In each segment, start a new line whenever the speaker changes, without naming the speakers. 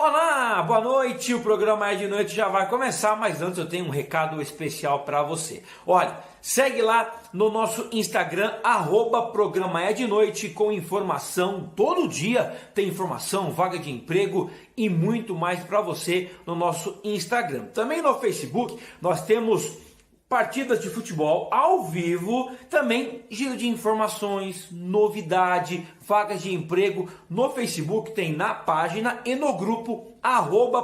Olá, boa noite, o programa É de Noite já vai começar, mas antes eu tenho um recado especial para você. Olha, segue lá no nosso Instagram, @programa É de Noite, com informação, todo dia tem informação, vaga de emprego e muito mais para você no nosso Instagram. Também no Facebook nós temos partidas de futebol ao vivo, também giro de informações, novidade, vagas de emprego no Facebook, tem na página e no grupo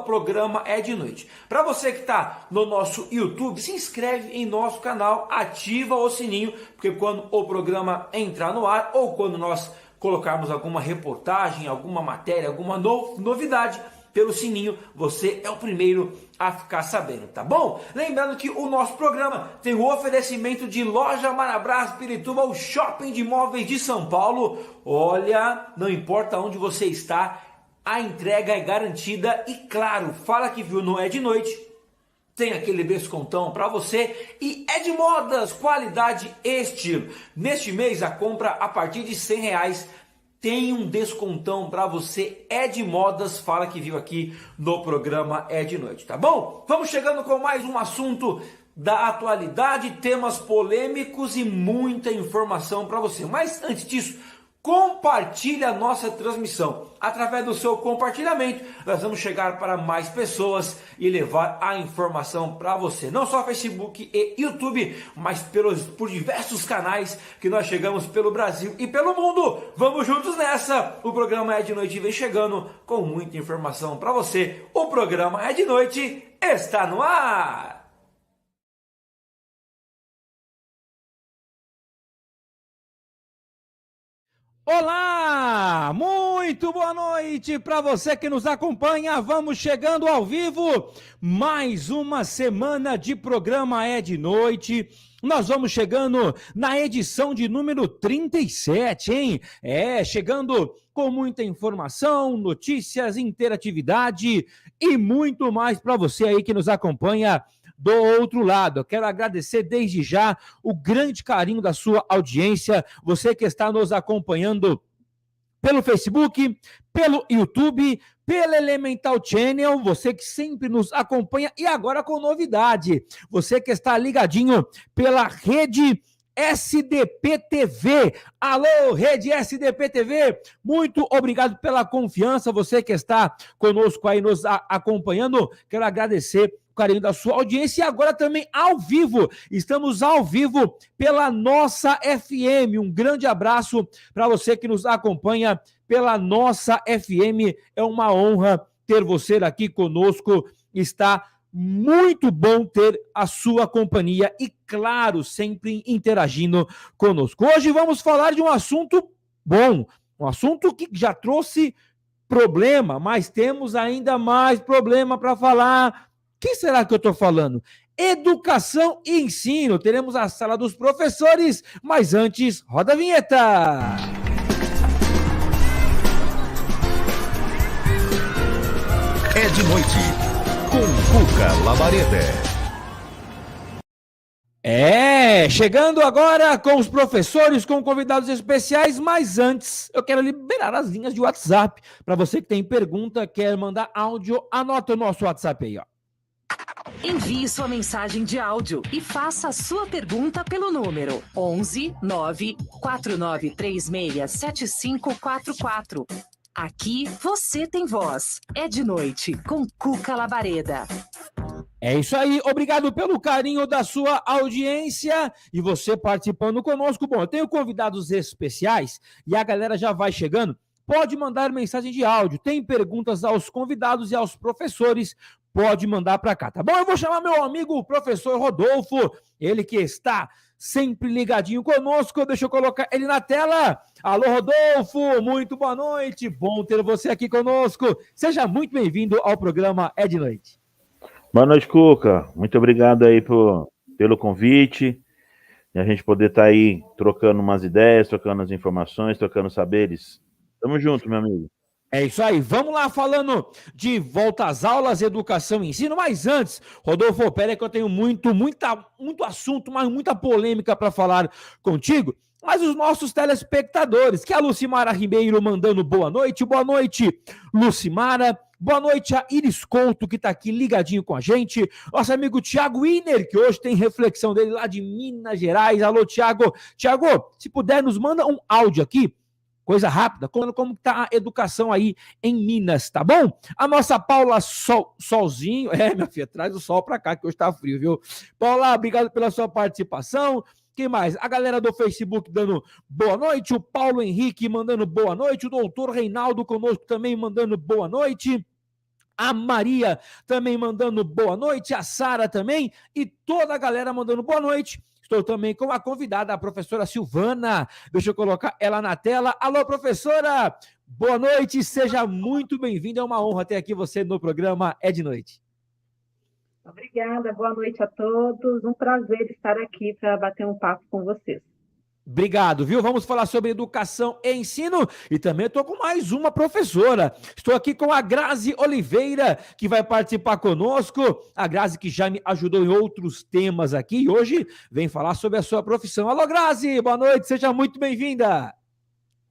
@programa É de Noite. Para você que está no nosso YouTube, se inscreve em nosso canal, ativa o sininho, porque quando o programa entrar no ar ou quando nós colocarmos alguma reportagem, alguma matéria, alguma novidade, pelo sininho, você é o primeiro a ficar sabendo, tá bom? Lembrando que o nosso programa tem o oferecimento de Loja Marabras Pirituba, o shopping de imóveis de São Paulo. Olha, não importa onde você está, a entrega é garantida e, claro, fala que viu no É de Noite, tem aquele descontão para você. E é de modas, qualidade e estilo. Neste mês, a compra a partir de R$100 tem um descontão para você. É de modas, fala que viu aqui no programa É de Noite, tá bom? Vamos chegando com mais um assunto da atualidade, temas polêmicos e muita informação para você. Mas antes disso, compartilhe a nossa transmissão. Através do seu compartilhamento, nós vamos chegar para mais pessoas e levar a informação para você. Não só Facebook e YouTube, mas por diversos canais que nós chegamos pelo Brasil e pelo mundo. Vamos juntos nessa! O programa É de Noite vem chegando com muita informação para você. O programa É de Noite está no ar! Olá, muito boa noite para você que nos acompanha. Vamos chegando ao vivo, mais uma semana de programa É de Noite. Nós vamos chegando na edição de número 37, hein? Chegando com muita informação, notícias, interatividade e muito mais para você aí que nos acompanha do outro lado. Eu quero agradecer desde já o grande carinho da sua audiência, você que está nos acompanhando pelo Facebook, pelo YouTube, pela Elemental Channel, você que sempre nos acompanha e agora com novidade, você que está ligadinho pela rede SDP TV. Alô, rede SDP TV, muito obrigado pela confiança, você que está conosco aí nos acompanhando, quero agradecer o carinho da sua audiência e agora também ao vivo, estamos ao vivo pela nossa FM, um grande abraço para você que nos acompanha pela nossa FM, é uma honra ter você aqui conosco, está muito bom ter a sua companhia e, claro, sempre interagindo conosco. Hoje vamos falar de um assunto bom, um assunto que já trouxe problema, mas temos ainda mais problema para falar. O que será que eu estou falando? Educação e ensino. Teremos a sala dos professores, mas antes, roda a vinheta!
É de Noite, com Cuca Labareda.
Chegando agora com os professores, com convidados especiais, mas antes eu quero liberar as linhas de WhatsApp. Para você que tem pergunta, quer mandar áudio, anota o nosso WhatsApp aí, ó.
Envie sua mensagem de áudio e faça a sua pergunta pelo número 11 9 4936 7544. Aqui você tem voz. É de Noite, com Cuca Labareda.
É isso aí, obrigado pelo carinho da sua audiência e você participando conosco. Bom, eu tenho convidados especiais e a galera já vai chegando. pode mandar mensagem de áudio. Tem perguntas aos convidados e aos professores, pode mandar para cá, tá bom? Eu vou chamar meu amigo, o professor Rodolfo, ele que está sempre ligadinho conosco. Deixa eu colocar ele na tela. Alô, Rodolfo, muito boa noite. Bom ter você aqui conosco. Seja muito bem-vindo ao programa É de Noite.
Boa noite, Cuca. Muito obrigado aí pelo convite. E a gente poder estar aí trocando umas ideias, trocando as informações, trocando saberes. Tamo junto, meu amigo.
É isso aí, vamos lá falando de volta às aulas, educação e ensino, mas antes, Rodolfo, pera aí que eu tenho muito assunto, mas muita polêmica para falar contigo, mas os nossos telespectadores, que é a Lucimara Ribeiro mandando boa noite, Lucimara, boa noite a Iris Couto, que está aqui ligadinho com a gente, nosso amigo Thiago Iner, que hoje tem reflexão dele lá de Minas Gerais. Alô, Thiago, se puder, nos manda um áudio aqui, coisa rápida, como está a educação aí em Minas, tá bom? A nossa Paula Solzinho, minha filha, traz o sol para cá, que hoje tá frio, viu? Paula, obrigado pela sua participação. Quem mais? A galera do Facebook dando boa noite, o Paulo Henrique mandando boa noite, o doutor Reinaldo conosco também mandando boa noite, a Maria também mandando boa noite, a Sara também, e toda a galera mandando boa noite. Estou também com a convidada, a professora Silvana. Deixa eu colocar ela na tela. Alô, professora! Boa noite, seja muito bem-vinda. É uma honra ter aqui você no programa É de Noite.
Obrigada, boa noite a todos. Um prazer estar aqui para bater um papo com vocês.
Obrigado, viu? Vamos falar sobre educação e ensino e também estou com mais uma professora. Estou aqui com a Grazi Oliveira, que vai participar conosco. A Grazi que já me ajudou em outros temas aqui e hoje vem falar sobre a sua profissão. Alô, Grazi, boa noite, seja muito bem-vinda.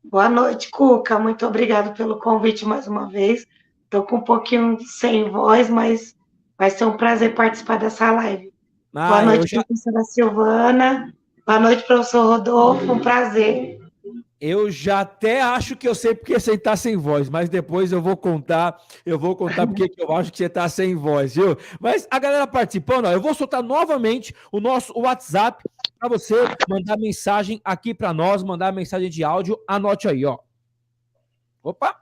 Boa noite, Cuca. Muito obrigado pelo convite mais uma vez. Estou com um pouquinho sem voz, mas vai ser um prazer participar dessa live. Boa noite, professora Silvana. Boa noite, professor Rodolfo, um prazer.
Eu já até acho que eu sei porque você está sem voz, mas depois eu vou contar porque que eu acho que você está sem voz, viu? Mas a galera participando, eu vou soltar novamente o nosso WhatsApp para você mandar mensagem aqui para nós, mandar mensagem de áudio, anote aí, ó. Opa!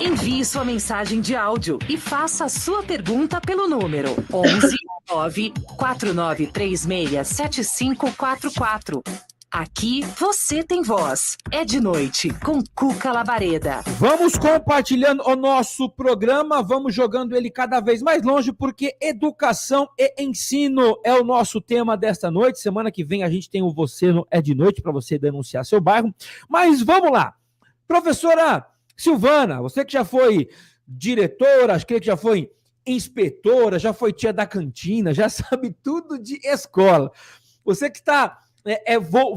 Envie sua mensagem de áudio e faça a sua pergunta pelo número 11 949367544. Aqui você tem voz. É de Noite, com Cuca Labareda.
Vamos compartilhando o nosso programa, vamos jogando ele cada vez mais longe, porque educação e ensino é o nosso tema desta noite. Semana que vem a gente tem o Você no É de Noite, para você denunciar seu bairro. Mas vamos lá. Professora Silvana, você que já foi diretora, acho que já foi inspetora, já foi tia da cantina, já sabe tudo de escola. Você que está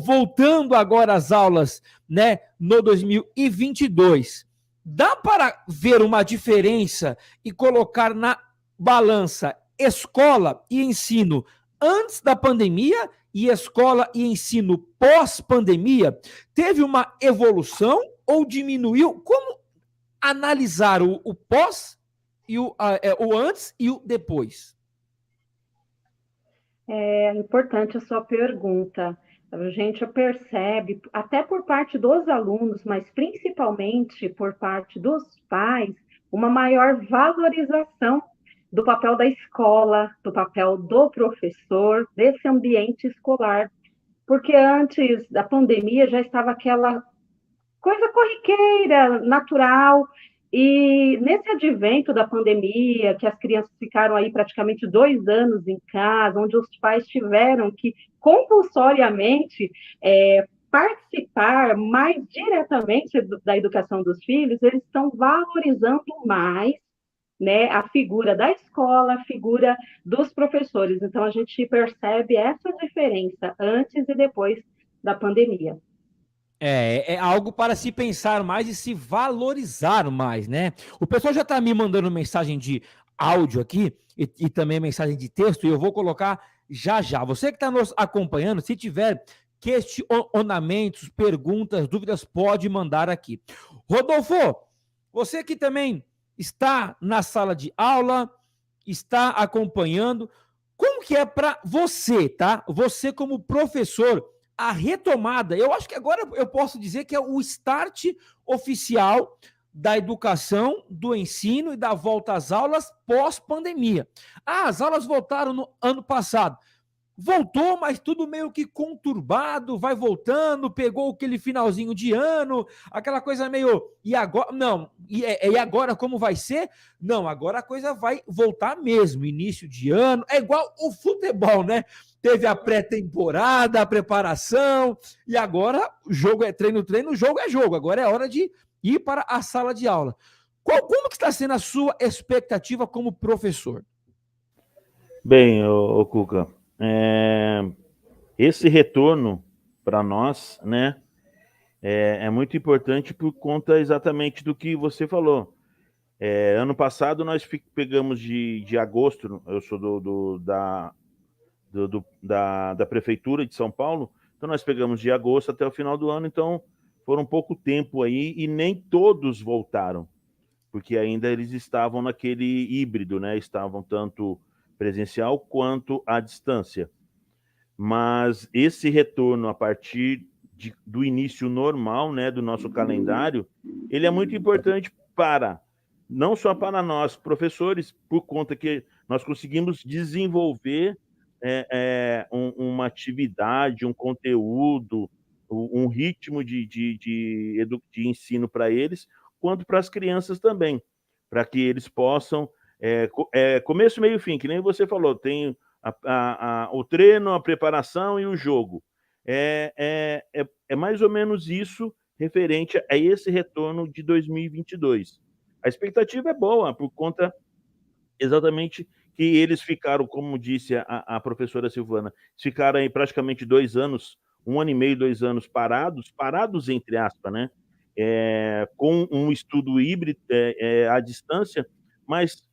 voltando agora às aulas, né, no 2022, dá para ver uma diferença e colocar na balança escola e ensino antes da pandemia e escola e ensino pós-pandemia? Teve uma evolução ou diminuiu? Como analisar o pós e o antes e o depois?
É importante a sua pergunta. A gente percebe, até por parte dos alunos, mas principalmente por parte dos pais, uma maior valorização do papel da escola, do papel do professor, desse ambiente escolar. Porque antes da pandemia já estava aquela coisa corriqueira, natural, e nesse advento da pandemia, que as crianças ficaram aí praticamente 2 anos em casa, onde os pais tiveram que compulsoriamente participar mais diretamente da educação dos filhos, eles estão valorizando mais, né, a figura da escola, a figura dos professores. Então, a gente percebe essa diferença antes e depois da pandemia.
É algo para se pensar mais e se valorizar mais, né? O pessoal já está me mandando mensagem de áudio aqui e também mensagem de texto, e eu vou colocar já já. Você que está nos acompanhando, se tiver questionamentos, perguntas, dúvidas, pode mandar aqui. Rodolfo, você que também está na sala de aula, está acompanhando, como que é para você, tá? Você como professor, a retomada, eu acho que agora eu posso dizer que é o start oficial da educação, do ensino e da volta às aulas pós-pandemia. As aulas voltaram no ano passado. Voltou, mas tudo meio que conturbado, vai voltando, pegou aquele finalzinho de ano, aquela coisa meio, e agora? Não, e agora como vai ser? Não, agora a coisa vai voltar mesmo, início de ano, é igual o futebol, né? Teve a pré-temporada, a preparação, e agora o jogo é treino, o jogo é jogo, agora é hora de ir para a sala de aula. Como que está sendo a sua expectativa como professor?
Bem, ô Cuca, esse retorno para nós, né, é muito importante por conta exatamente do que você falou. Ano passado nós pegamos de agosto, eu sou da Prefeitura de São Paulo, então nós pegamos de agosto até o final do ano, então foram pouco tempo aí e nem todos voltaram, porque ainda eles estavam naquele híbrido, né, estavam tanto presencial quanto à distância. Mas esse retorno a partir do início normal, né, do nosso calendário, ele é muito importante não só para nós, professores, por conta que nós conseguimos desenvolver uma atividade, um conteúdo, um ritmo de ensino para eles, quanto para as crianças também, para que eles possam, começo, meio e fim, que nem você falou, tem o treino, a preparação e o jogo. É mais ou menos isso referente a esse retorno de 2022. A expectativa é boa, por conta exatamente que eles ficaram, como disse a professora Silvana, ficaram aí praticamente 2 anos, 1 ano e meio, 2 anos parados entre aspas, né? Com um estudo híbrido à distância, mas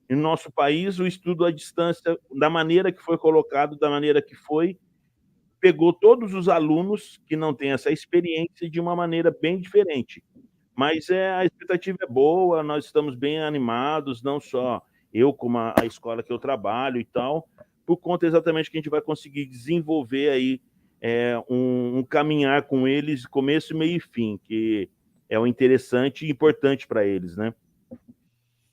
em nosso país, o estudo à distância, da maneira que foi colocado, da maneira que foi, pegou todos os alunos que não têm essa experiência de uma maneira bem diferente. Mas a expectativa é boa, nós estamos bem animados, não só eu, como a escola que eu trabalho e tal, por conta exatamente que a gente vai conseguir desenvolver aí um caminhar com eles, começo, meio e fim, que é o interessante e importante para eles, né?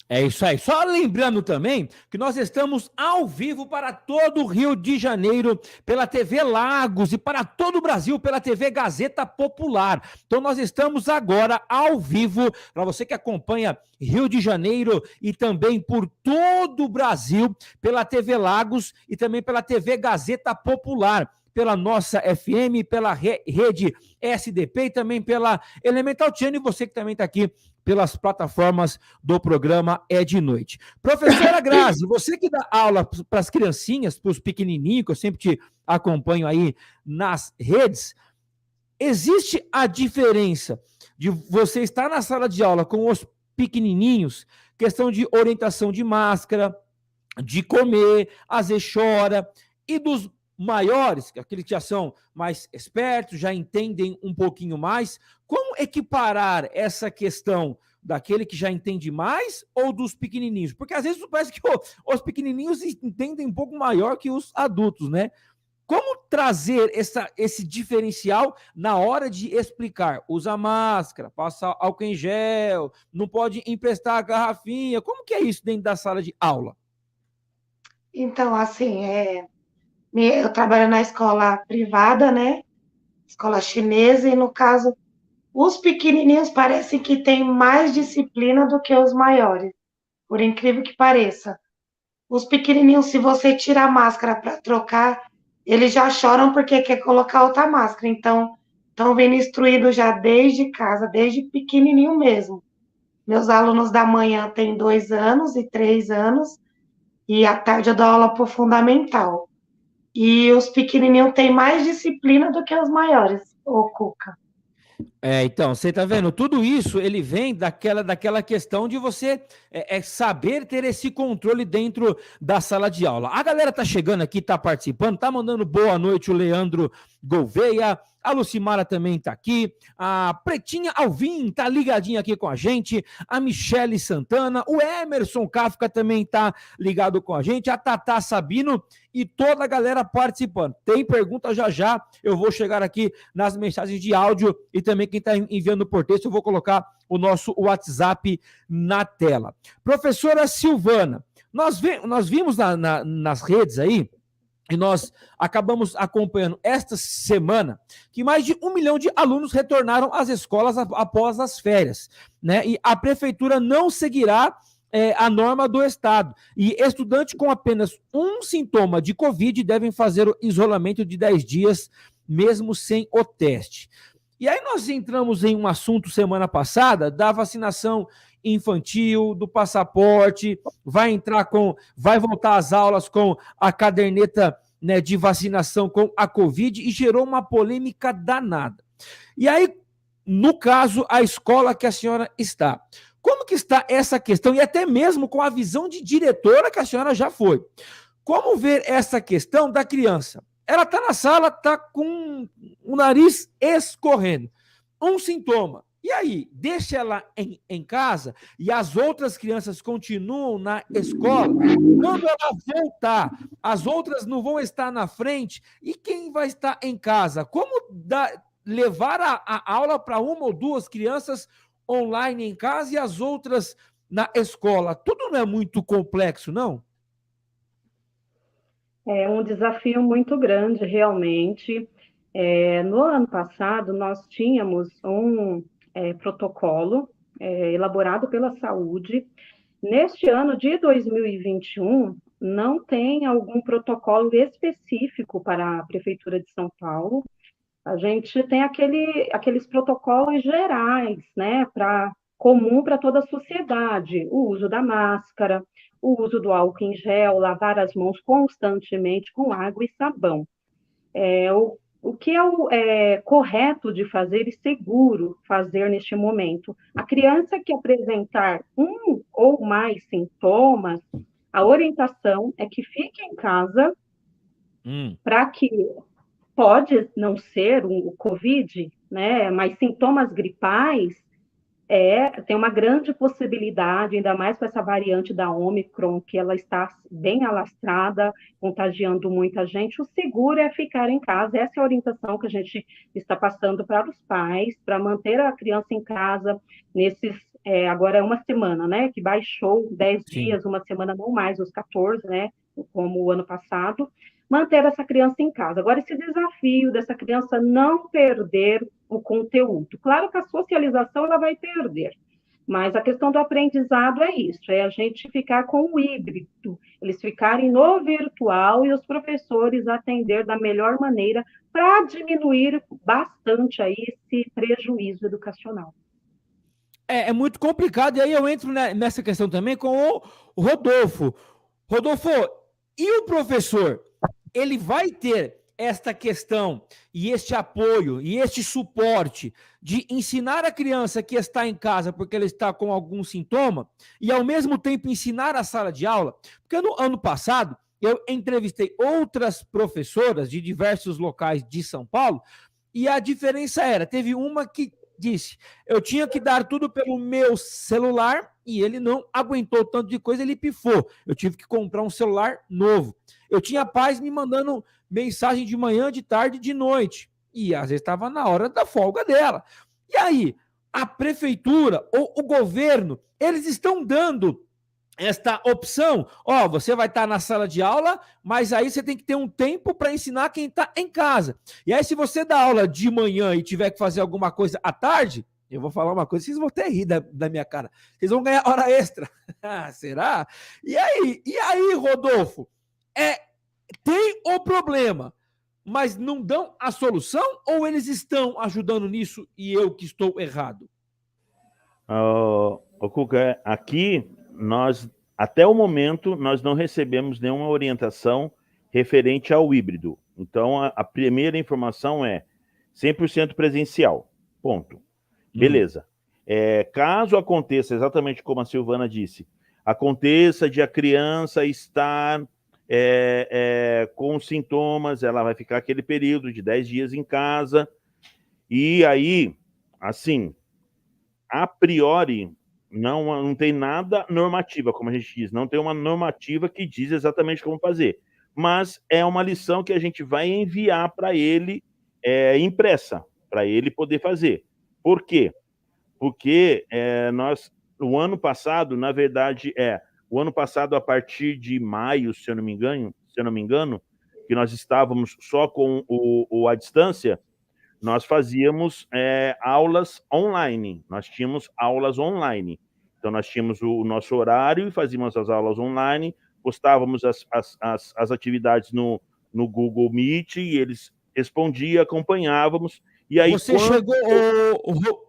É isso aí. Só lembrando também que nós estamos ao vivo para todo o Rio de Janeiro pela TV Lagos e para todo o Brasil pela TV Gazeta Popular. Então nós estamos agora ao vivo para você que acompanha Rio de Janeiro e também por todo o Brasil pela TV Lagos e também pela TV Gazeta Popular, pela nossa FM, pela rede SDP e também pela Elemental Channel, e você que também está aqui pelas plataformas do programa É de Noite. Professora Grazi, você que dá aula para as criancinhas, para os pequenininhos, que eu sempre te acompanho aí nas redes, existe a diferença de você estar na sala de aula com os pequenininhos, questão de orientação de máscara, de comer, às vezes chora, e dos maiores, aqueles que já são mais espertos, já entendem um pouquinho mais, como equiparar essa questão daquele que já entende mais ou dos pequenininhos? Porque às vezes parece que os pequenininhos entendem um pouco maior que os adultos, né? Como trazer esse diferencial na hora de explicar? Usa máscara, passa álcool em gel, não pode emprestar a garrafinha. Como que é isso dentro da sala de aula?
Então, assim, eu trabalho na escola privada, né? Escola chinesa, e no caso, os pequenininhos parecem que têm mais disciplina do que os maiores, por incrível que pareça. Os pequenininhos, se você tirar a máscara para trocar, eles já choram porque quer colocar outra máscara. Então, estão vindo instruídos já desde casa, desde pequenininho mesmo. Meus alunos da manhã têm 2 anos e 3 anos, e à tarde eu dou aula para o fundamental. E os pequenininhos têm mais disciplina do que os maiores, ô Cuca.
Então, você tá vendo? Tudo isso, ele vem daquela questão de você saber ter esse controle dentro da sala de aula. A galera tá chegando aqui, tá participando, tá mandando boa noite o Leandro Gouveia, a Lucimara também está aqui, a Pretinha Alvim está ligadinha aqui com a gente, a Michele Santana, o Emerson Kafka também está ligado com a gente, a Tatá Sabino e toda a galera participando. Tem pergunta já, eu vou chegar aqui nas mensagens de áudio e também quem está enviando por texto, eu vou colocar o nosso WhatsApp na tela. Professora Silvana, nós vimos nas redes aí, e nós acabamos acompanhando esta semana que mais de 1 milhão de alunos retornaram às escolas após as férias, né? E a prefeitura não seguirá a norma do Estado. E estudantes com apenas um sintoma de Covid devem fazer o isolamento de 10 dias, mesmo sem o teste. E aí nós entramos em um assunto semana passada da vacinação infantil, do passaporte, vai voltar às aulas com a caderneta, né, de vacinação com a Covid e gerou uma polêmica danada. E aí, no caso, a escola que a senhora está, como que está essa questão? E até mesmo com a visão de diretora que a senhora já foi. Como ver essa questão da criança? Ela está na sala, está com o nariz escorrendo. Um sintoma. E aí, deixa ela em casa e as outras crianças continuam na escola. Quando ela voltar, as outras não vão estar na frente. E quem vai estar em casa? Como levar a aula para 1 ou 2 crianças online em casa e as outras na escola? Tudo não é muito complexo, não?
É um desafio muito grande, realmente. No ano passado, nós tínhamos um protocolo elaborado pela saúde. Neste ano de 2021, não tem algum protocolo específico para a Prefeitura de São Paulo. A gente tem aqueles protocolos gerais, né, comum para toda a sociedade, o uso da máscara, o uso do álcool em gel, lavar as mãos constantemente com água e sabão. O que é correto de fazer e seguro fazer neste momento? A criança que apresentar um ou mais sintomas, a orientação é que fique em casa para que pode não ser o Covid, né? Mas sintomas gripais tem uma grande possibilidade, ainda mais com essa variante da Omicron, que ela está bem alastrada, contagiando muita gente. O seguro é ficar em casa. Essa é a orientação que a gente está passando para os pais, para manter a criança em casa nesses, agora é uma semana, né? Que baixou 10 dias, uma semana não mais, os 14, né? Como o ano passado. Manter essa criança em casa. Agora, esse desafio dessa criança não perder o conteúdo. Claro que a socialização ela vai perder, mas a questão do aprendizado é isso, é a gente ficar com o híbrido, eles ficarem no virtual e os professores atender da melhor maneira para diminuir bastante aí esse prejuízo educacional.
É muito complicado, e aí eu entro nessa questão também com o Rodolfo. Rodolfo, e o professor? Ele vai ter esta questão e este apoio e este suporte de ensinar a criança que está em casa porque ela está com algum sintoma e, ao mesmo tempo, ensinar a sala de aula? Porque no ano passado, eu entrevistei outras professoras de diversos locais de São Paulo e a diferença teve uma que disse, eu tinha que dar tudo pelo meu celular e ele não aguentou tanto de coisa, ele pifou. Eu tive que comprar um celular novo. Eu tinha pais me mandando mensagem de manhã, de tarde, de noite. E às vezes estava na hora da folga dela. E aí, a prefeitura ou o governo, eles estão dando esta opção. Você vai estar na sala de aula, mas aí você tem que ter um tempo para ensinar quem está em casa. E aí, se você dá aula de manhã e tiver que fazer alguma coisa à tarde, eu vou falar uma coisa, vocês vão até rir da minha cara. Vocês vão ganhar hora extra. Será? E aí, Rodolfo? Tem o problema, mas não dão a solução ou eles estão ajudando nisso e eu que estou errado?
Cuca, aqui nós, até o momento, nós não recebemos nenhuma orientação referente ao híbrido. Então, a primeira informação é 100% presencial. Ponto. Beleza. Caso aconteça, exatamente como a Silvana disse, aconteça de a criança estar com sintomas, ela vai ficar aquele período de 10 dias em casa, E aí, assim, a priori, não tem nada normativa, como a gente diz, não tem uma normativa que diz exatamente como fazer, mas é uma lição que a gente vai enviar para ele impressa, para ele poder fazer. Por quê? Porque o ano passado, na verdade, o ano passado, a partir de maio, se eu não me engano, que nós estávamos só com a distância, nós fazíamos aulas online. Nós tínhamos aulas online. Então, nós tínhamos o nosso horário e fazíamos as aulas online, postávamos as atividades no Google Meet e eles respondiam, acompanhávamos. E aí,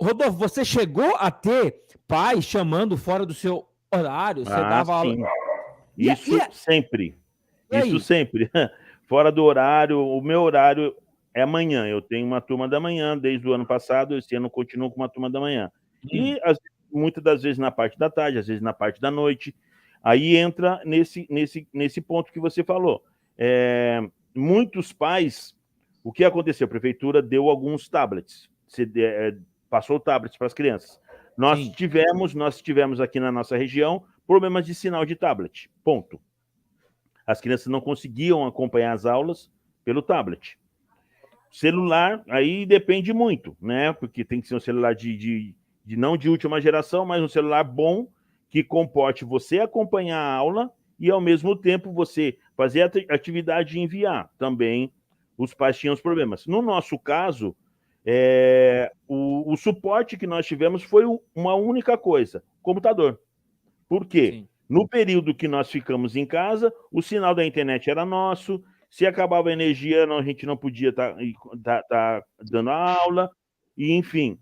Rodolfo, você chegou a ter pai chamando fora do seu horário? Você dava
sim.
aula...
Isso sempre. Isso sempre. Fora do horário, o meu horário é amanhã. Eu tenho uma turma da manhã desde o ano passado, esse ano eu continuo com uma turma da manhã. E muitas das vezes na parte da tarde, às vezes na parte da noite. Aí entra nesse ponto que você falou. Muitos pais, o que aconteceu? A prefeitura deu alguns tablets, passou tablets para as crianças. Nós tivemos aqui na nossa região problemas de sinal de tablet, ponto. As crianças não conseguiam acompanhar as aulas pelo tablet. Celular, aí depende muito, né? Porque tem que ser um celular não de última geração, mas um celular bom, que comporte você acompanhar a aula e, ao mesmo tempo, você fazer a atividade e enviar. Também os pais tinham os problemas. No nosso caso, o suporte que nós tivemos foi uma única coisa, computador. Por quê? Sim. No período que nós ficamos em casa, o sinal da internet era nosso, se acabava a energia, a gente não podia estar dando a aula, e enfim.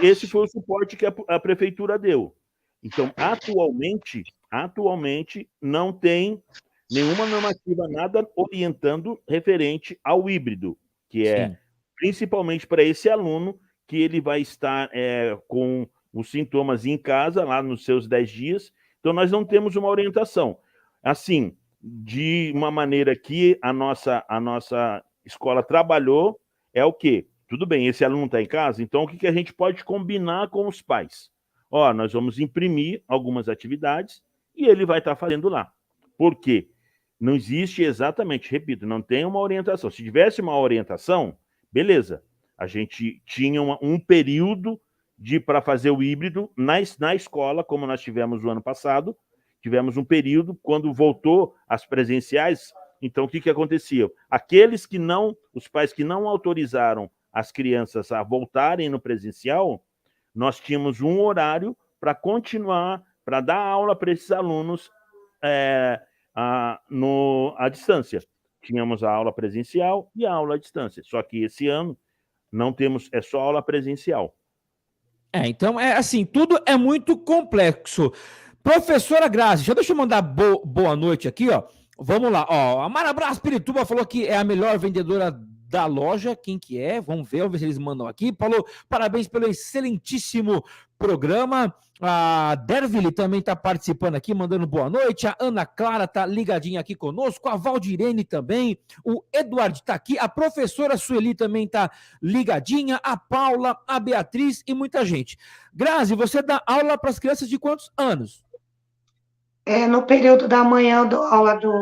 Esse foi o suporte que a prefeitura deu. Então, atualmente não tem nenhuma normativa, nada orientando referente ao híbrido, que é principalmente para esse aluno que ele vai estar com os sintomas em casa, lá nos seus 10 dias. Então, nós não temos uma orientação. Assim, de uma maneira que a nossa escola trabalhou, é o quê? Tudo bem, esse aluno está em casa, então o que a gente pode combinar com os pais? Nós vamos imprimir algumas atividades e ele vai estar fazendo lá. Por quê? Não existe exatamente, repito, não tem uma orientação. Se tivesse uma orientação, beleza. A gente tinha um período para fazer o híbrido na escola, como nós tivemos no ano passado. Tivemos um período, quando voltou as presenciais, então o que acontecia? Os pais que não autorizaram as crianças a voltarem no presencial, nós tínhamos um horário para continuar, para dar aula para esses alunos à distância. Tínhamos a aula presencial e a aula à distância. Só que esse ano não temos, é só aula presencial.
Então, assim, tudo é muito complexo. Professora Grazi, deixa eu mandar boa noite aqui, ó. Vamos lá, ó. A Marabras Pirituba falou que é a melhor vendedora da loja. Quem que é? Vamos ver se eles mandam aqui. Falou, parabéns pelo excelentíssimo programa. A Derville também está participando aqui, mandando boa noite. A Ana Clara está ligadinha aqui conosco. A Valdirene também. O Eduardo está aqui. A professora Sueli também está ligadinha. A Paula, a Beatriz e muita gente. Grazi, você dá aula para as crianças de quantos anos?
No período da manhã eu dou aula do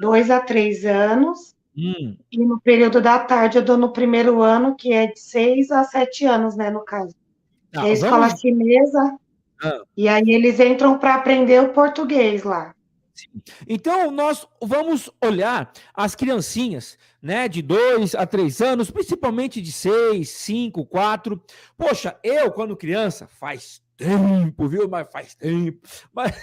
2 a 3 anos. E no período da tarde eu dou no primeiro ano, que é de 6 a 7 anos, né, no caso. É a escola chinesa. E aí eles entram para aprender o português lá.
Sim. Então, nós vamos olhar as criancinhas, né, de 2 a 3 anos, principalmente de 6, 5, 4. Poxa, eu, quando criança, faz tempo, viu? Mas faz tempo. Mas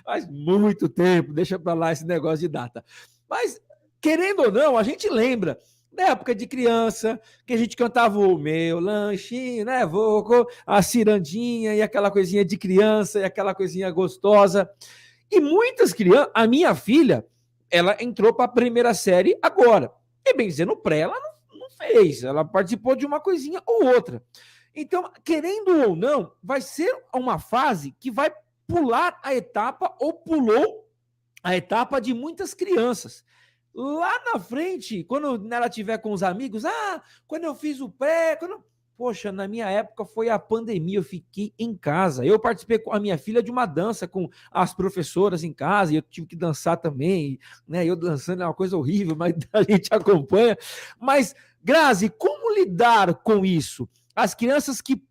faz muito tempo, deixa para lá esse negócio de data. Mas, querendo ou não, a gente lembra da época de criança, que a gente cantava o meu lanchinho, né, vô, a cirandinha e aquela coisinha de criança e aquela coisinha gostosa. E muitas crianças, a minha filha, ela entrou para a primeira série agora. E bem dizendo, pré, ela não fez, ela participou de uma coisinha ou outra. Então, querendo ou não, vai ser uma fase que vai pular a etapa ou pulou a etapa de muitas crianças. lá na frente, quando ela tiver com os amigos, quando eu fiz o pré, Poxa, na minha época foi a pandemia, eu fiquei em casa. Eu participei com a minha filha de uma dança com as professoras em casa, e eu tive que dançar também, né? Eu dançando é uma coisa horrível, mas a gente acompanha. Mas, Grazi, como lidar com isso? As crianças que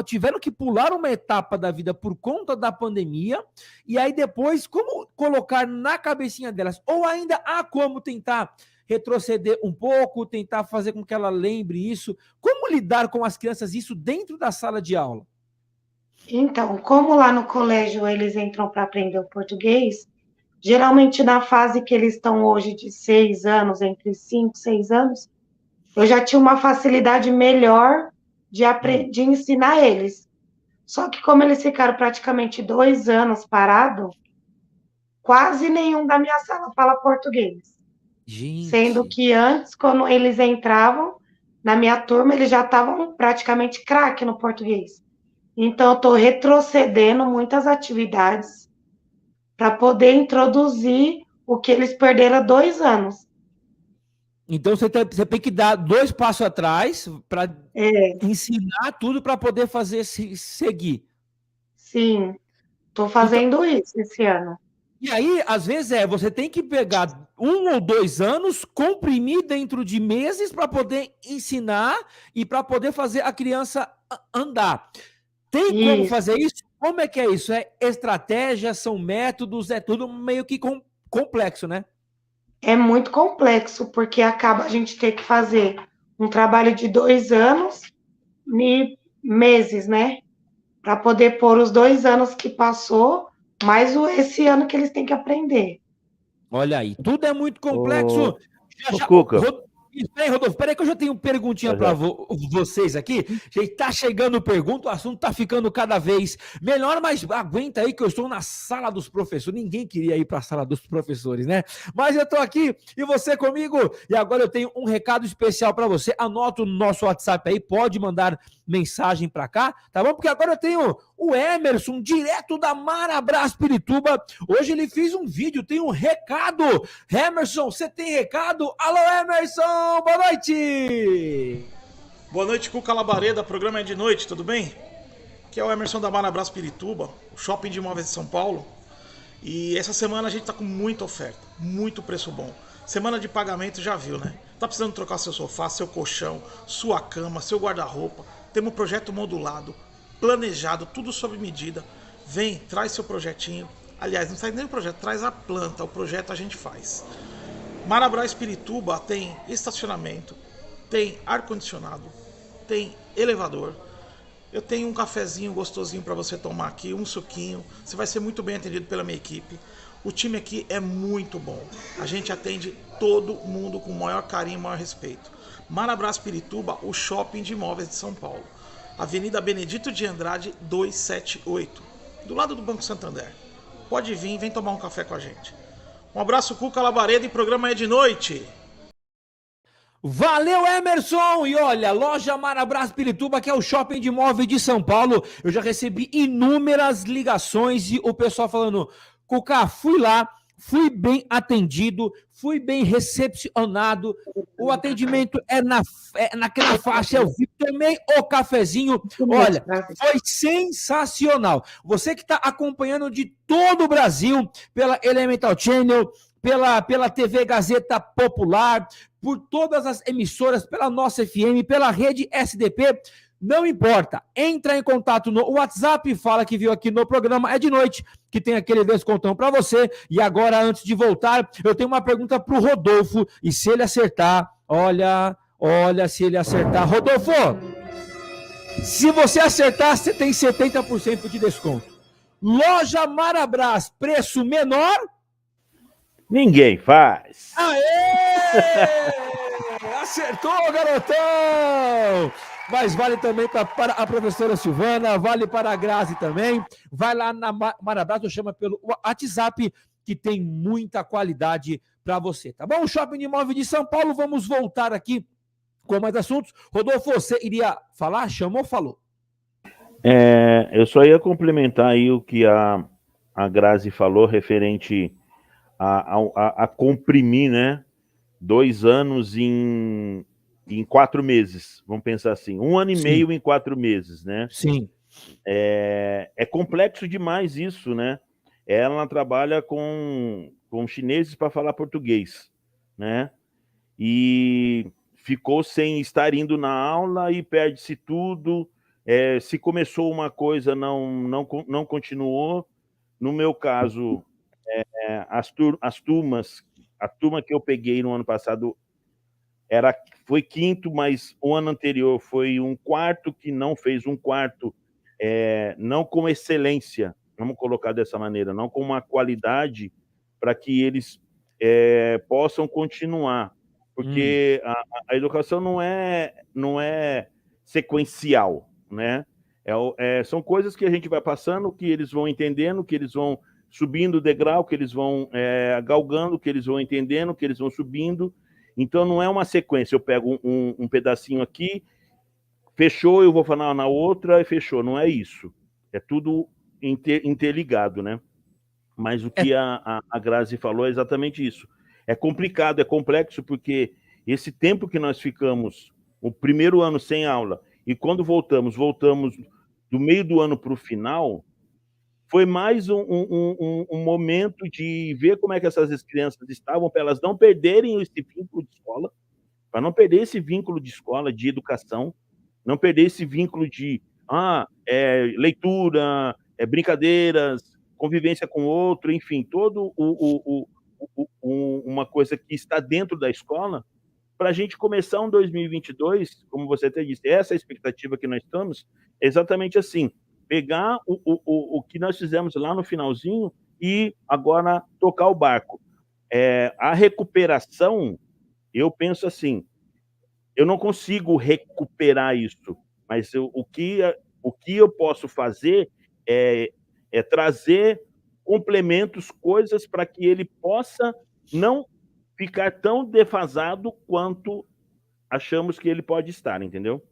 tiveram que pular uma etapa da vida por conta da pandemia, e aí depois, como colocar na cabecinha delas? Ou ainda há como tentar retroceder um pouco, tentar fazer com que ela lembre isso? Como lidar com as crianças isso dentro da sala de aula?
Então, como lá no colégio eles entram para aprender o português, geralmente na fase que eles estão hoje de 6 anos, entre 5 e 6 anos, eu já tinha uma facilidade melhor de ensinar eles. Só que como eles ficaram praticamente 2 anos parados, quase nenhum da minha sala fala português.
Gente.
Sendo que antes, quando eles entravam na minha turma, eles já estavam praticamente craque no português. Então, eu estou retrocedendo muitas atividades para poder introduzir o que eles perderam há 2 anos.
Então, você tem que dar 2 passos atrás para ensinar tudo para poder fazer seguir.
Sim, estou fazendo isso esse ano.
E aí, às vezes, você tem que pegar 1 ou 2 anos, comprimir dentro de meses para poder ensinar e para poder fazer a criança andar. Tem como fazer isso? Como é que é isso? É estratégia, são métodos, é tudo meio que complexo, né?
É muito complexo, porque acaba a gente ter que fazer um trabalho de 2 anos e meses, né? Para poder pôr os 2 anos que passou, mais esse ano que eles têm que aprender.
Olha aí, tudo é muito complexo.
Cuca.
Rodolfo, peraí que eu já tenho perguntinha para vocês aqui. Gente, tá chegando pergunta, o assunto tá ficando cada vez melhor, mas aguenta aí que eu estou na sala dos professores. Ninguém queria ir para a sala dos professores, né? Mas eu tô aqui e você comigo. E agora eu tenho um recado especial para você. Anota o nosso WhatsApp aí, pode mandar mensagem para cá, tá bom? Porque agora eu tenho o Emerson, direto da Marabras Pirituba. Hoje ele fez um vídeo, tem um recado. Emerson, você tem recado? Alô, Emerson! Boa noite!
Boa noite, Cuca Labareda, programa é de noite, tudo bem? Aqui é o Emerson da Marabras Pirituba, o shopping de imóveis de São Paulo. E essa semana a gente tá com muita oferta, muito preço bom. Semana de pagamento já viu, né? Tá precisando trocar seu sofá, seu colchão, sua cama, seu guarda-roupa. Temos um projeto modulado, planejado, tudo sob medida. Vem, traz seu projetinho. Aliás, não traz nem o projeto, traz a planta, o projeto a gente faz. Marabras Pirituba tem estacionamento, tem ar-condicionado, tem elevador. Eu tenho um cafezinho gostosinho para você tomar aqui, um suquinho. Você vai ser muito bem atendido pela minha equipe. O time aqui é muito bom. A gente atende todo mundo com o maior carinho e maior respeito. Marabras Pirituba, o shopping de imóveis de São Paulo. Avenida Benedito de Andrade 278, do lado do Banco Santander. Pode vir, vem tomar um café com a gente. Um abraço, Cuca Labareda, e programa é de noite.
Valeu, Emerson! E olha, loja Marabras Pirituba, que é o shopping de imóveis de São Paulo. Eu já recebi inúmeras ligações e o pessoal falando: Cuca, fui lá, fui bem atendido, fui bem recepcionado, o atendimento é naquela faixa, eu vi, tomei o cafezinho, olha, foi sensacional. Você que está acompanhando de todo o Brasil, pela Elemental Channel, pela TV Gazeta Popular, por todas as emissoras, pela nossa FM, pela rede SDP, não importa, entra em contato no WhatsApp e fala que viu aqui no programa É de Noite, que tem aquele descontão para você. E agora, antes de voltar, eu tenho uma pergunta para o Rodolfo, e se ele acertar, olha, se ele acertar. Rodolfo, se você acertar, você tem 70% de desconto. Loja Marabras, preço menor?
Ninguém faz.
Aê! Acertou, garotão! Mas vale também para a professora Silvana, vale para a Grazi também. Vai lá na Marabras, ou chama pelo WhatsApp, que tem muita qualidade para você, tá bom? Shopping de Imóveis de São Paulo, vamos voltar aqui com mais assuntos. Rodolfo, você iria falar? Chamou, falou.
Eu só ia complementar aí o que a Grazi falou referente a comprimir, né? 2 anos em 4 meses, vamos pensar assim. 1 ano e meio em 4 meses, né?
Sim.
É complexo demais isso, né? Ela trabalha com chineses para falar português, né? E ficou sem estar indo na aula e perde-se tudo. Se começou uma coisa, não continuou. No meu caso, a turma que eu peguei no ano passado foi quinto, mas o ano anterior foi um quarto que não fez um quarto, não com excelência, vamos colocar dessa maneira, não com uma qualidade para que eles possam continuar, porque a educação não é sequencial, né? São coisas que a gente vai passando, que eles vão entendendo, que eles vão subindo o degrau, que eles vão galgando, que eles vão entendendo, que eles vão subindo. Então, não é uma sequência. Eu pego um pedacinho aqui, fechou, eu vou falar na outra e fechou. Não é isso. É tudo interligado, né? Mas o que a Grazi falou é exatamente isso. É complicado, é complexo, porque esse tempo que nós ficamos, o primeiro ano sem aula, e quando voltamos do meio do ano para o final, foi mais um momento de ver como é que essas crianças estavam, para elas não perderem esse vínculo de escola, para não perder esse vínculo de escola, de educação, não perder esse vínculo de leitura, brincadeiras, convivência com o outro, enfim, todo uma coisa que está dentro da escola, para a gente começar um 2022, como você até disse, essa expectativa que nós estamos, é exatamente assim, pegar o que nós fizemos lá no finalzinho e agora tocar o barco. A recuperação, eu penso assim, eu não consigo recuperar isso, mas o que eu posso fazer é trazer complementos, coisas para que ele possa não ficar tão defasado quanto achamos que ele pode estar, entendeu?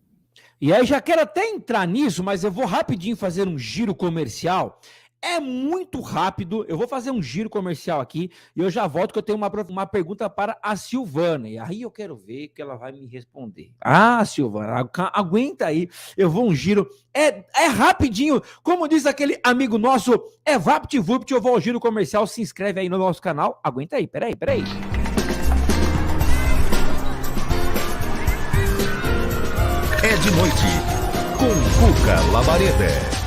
E aí já quero até entrar nisso, mas eu vou rapidinho fazer um giro comercial. É muito rápido, eu vou fazer um giro comercial aqui e eu já volto que eu tenho uma pergunta para a Silvana. E aí eu quero ver que ela vai me responder. Ah, Silvana, aguenta aí, eu vou um giro. É rapidinho, como diz aquele amigo nosso, é VaptVupt, eu vou ao giro comercial, se inscreve aí no nosso canal. Aguenta aí, peraí.
É de noite, com Cuca Labareda.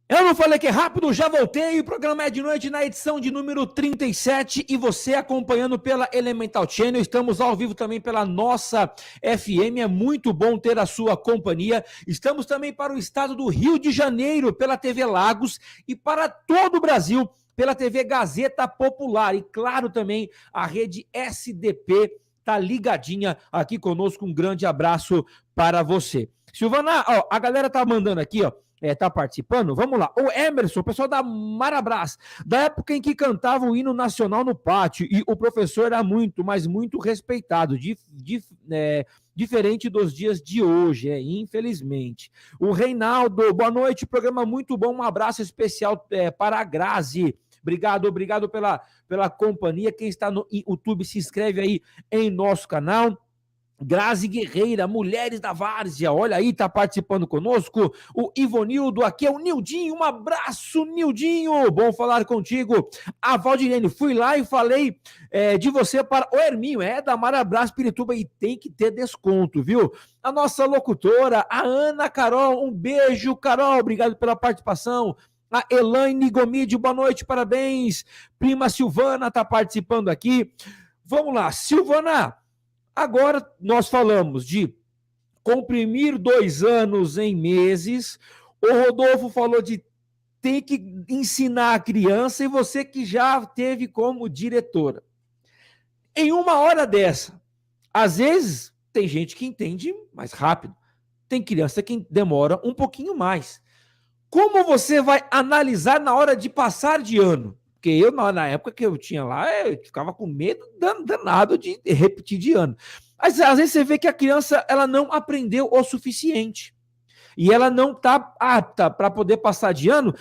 Eu não falei que é rápido, já voltei, o programa é de noite na edição de número 37 e você acompanhando pela Elemental Channel, estamos ao vivo também pela nossa FM, é muito bom ter a sua companhia, estamos também para o estado do Rio de Janeiro pela TV Lagos e para todo o Brasil pela TV Gazeta Popular e claro também a rede SDP tá ligadinha aqui conosco, um grande abraço para você. Silvana, ó, a galera tá mandando aqui, ó, tá participando, vamos lá, o Emerson, o pessoal da Marabras, da época em que cantava o hino nacional no pátio, e o professor era muito, mas muito respeitado, diferente dos dias de hoje, infelizmente. O Reinaldo, boa noite, programa muito bom, um abraço especial para a Grazi, obrigado pela companhia, quem está no YouTube se inscreve aí em nosso canal. Grazi Guerreira, Mulheres da Várzea, olha aí, tá participando conosco, o Ivonildo, aqui é o Nildinho, um abraço, Nildinho, bom falar contigo. A Valdirene, fui lá e falei de você para o Herminho, da Marabras Pirituba, e tem que ter desconto, viu? A nossa locutora, a Ana Carol, um beijo, Carol, obrigado pela participação. A Elaine Gomide, boa noite, parabéns. Prima Silvana tá participando aqui. Vamos lá, Silvana, agora nós falamos de comprimir 2 anos em meses. O Rodolfo falou de ter que ensinar a criança e você que já teve como diretora. Em uma hora dessa, às vezes tem gente que entende mais rápido, tem criança que demora um pouquinho mais. Como você vai analisar na hora de passar de ano? Porque eu, na época que eu tinha lá, eu ficava com medo danado de repetir de ano. Mas às vezes você vê que a criança ela não aprendeu o suficiente. E ela não está apta para poder passar de ano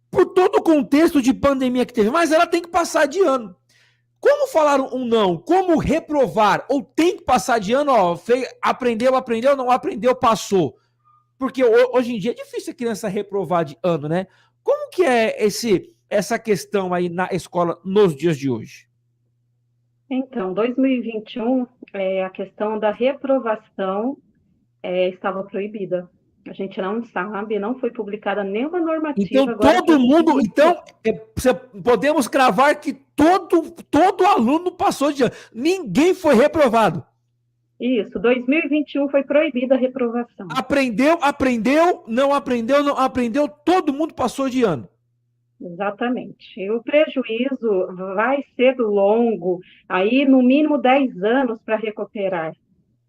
por todo o contexto de pandemia que teve. Mas ela tem que passar de ano. Como falar um não? Como reprovar? Ou tem que passar de ano, ó, aprendeu, não aprendeu, passou. Porque hoje em dia é difícil a criança reprovar de ano, né? Como que é essa questão aí na escola nos dias de hoje?
Então, 2021, a questão da reprovação estava proibida. A gente não sabe, não foi publicada nenhuma normativa.
Então,
agora
todo mundo. Então, podemos cravar que todo aluno passou de ano. Ninguém foi reprovado.
Isso, 2021 foi proibida a reprovação.
Aprendeu, não aprendeu, todo mundo passou de ano.
Exatamente. E o prejuízo vai ser longo, aí no mínimo 10 anos para recuperar,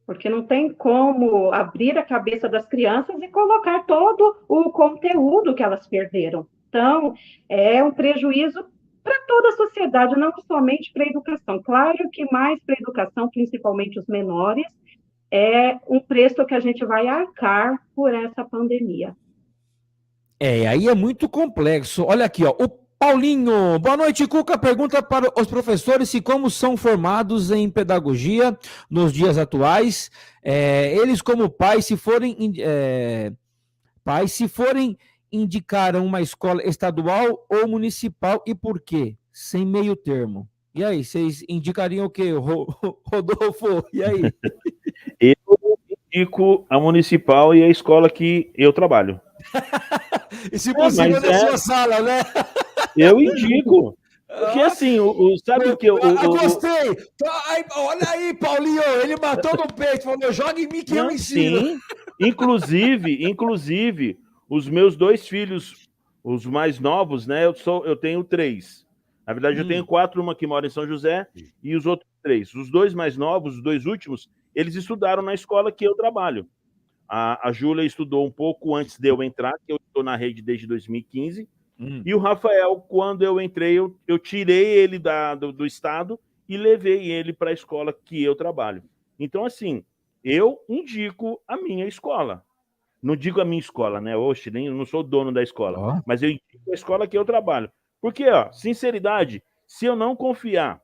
porque não tem como abrir a cabeça das crianças e colocar todo o conteúdo que elas perderam. Então, é um prejuízo para toda a sociedade, não somente para a educação. Claro que mais para a educação, principalmente os menores, é um preço que a gente vai arcar por essa pandemia.
Aí é muito complexo. Olha aqui, ó, o Paulinho. Boa noite, Cuca. Pergunta para os professores se como são formados em pedagogia nos dias atuais. Eles como pais, se forem indicaram uma escola estadual ou municipal e por quê? Sem meio termo. E aí, vocês indicariam o quê, Rodolfo? E aí?
Eu indico a municipal e a escola que eu trabalho.
E se possível na sua sala, né?
Eu indico. Porque assim, sabe o que eu
gostei! Olha aí, Paulinho, ele matou no peito, falou, joga em mim que eu ensino.
Sim, inclusive, os meus 2 filhos, os mais novos, né? Eu tenho 3. Na verdade, eu tenho 4, uma que mora em São José e os outros 3. Os 2 mais novos, os 2 últimos, eles estudaram na escola que eu trabalho. A Júlia estudou um pouco antes de eu entrar, que eu estou na rede desde 2015. E o Rafael, quando eu entrei, eu tirei ele do estado e levei ele para a escola que eu trabalho. Então, assim, eu indico a minha escola. Não digo a minha escola, né? Oxe, eu não sou dono da escola, mas eu indico a escola que eu trabalho. Porque, sinceridade, se eu não confiar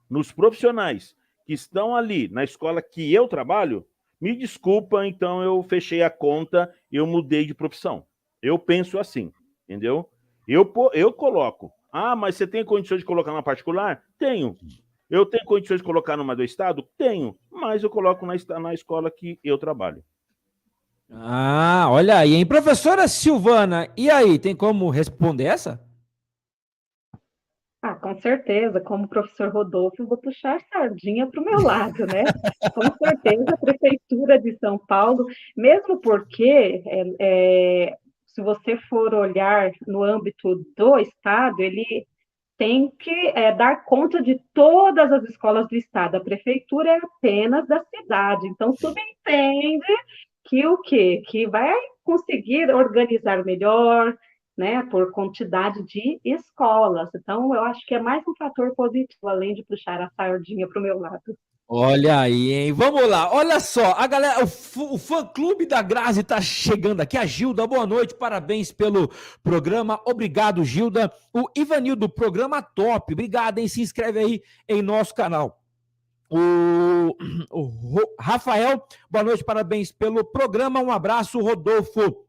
nos profissionais que estão ali na escola que eu trabalho, me desculpa, então eu fechei a conta e eu mudei de profissão. Eu penso assim, entendeu? Eu coloco. Mas você tem condições de colocar na particular? Tenho. Eu tenho condições de colocar numa do estado? Tenho. Mas eu coloco na escola que eu trabalho.
Olha aí, hein? Professora Silvana, e aí, tem como responder essa?
Com certeza, como professor Rodolfo, eu vou puxar a sardinha para o meu lado, né? Com certeza, a Prefeitura de São Paulo, mesmo porque, se você for olhar no âmbito do Estado, ele tem que dar conta de todas as escolas do Estado. A Prefeitura é apenas da cidade, então subentende que o quê? Que vai conseguir organizar melhor, né, por quantidade de escolas. Então, eu acho que é mais um fator positivo, além de puxar a sardinha para o meu lado.
Olha aí, hein? Vamos lá. Olha só, a galera, o fã-clube da Grazi está chegando aqui. A Gilda, boa noite, parabéns pelo programa. Obrigado, Gilda. O Ivanildo, programa top. Obrigado, hein? Se inscreve aí em nosso canal. O Rafael, boa noite, parabéns pelo programa. Um abraço, Rodolfo.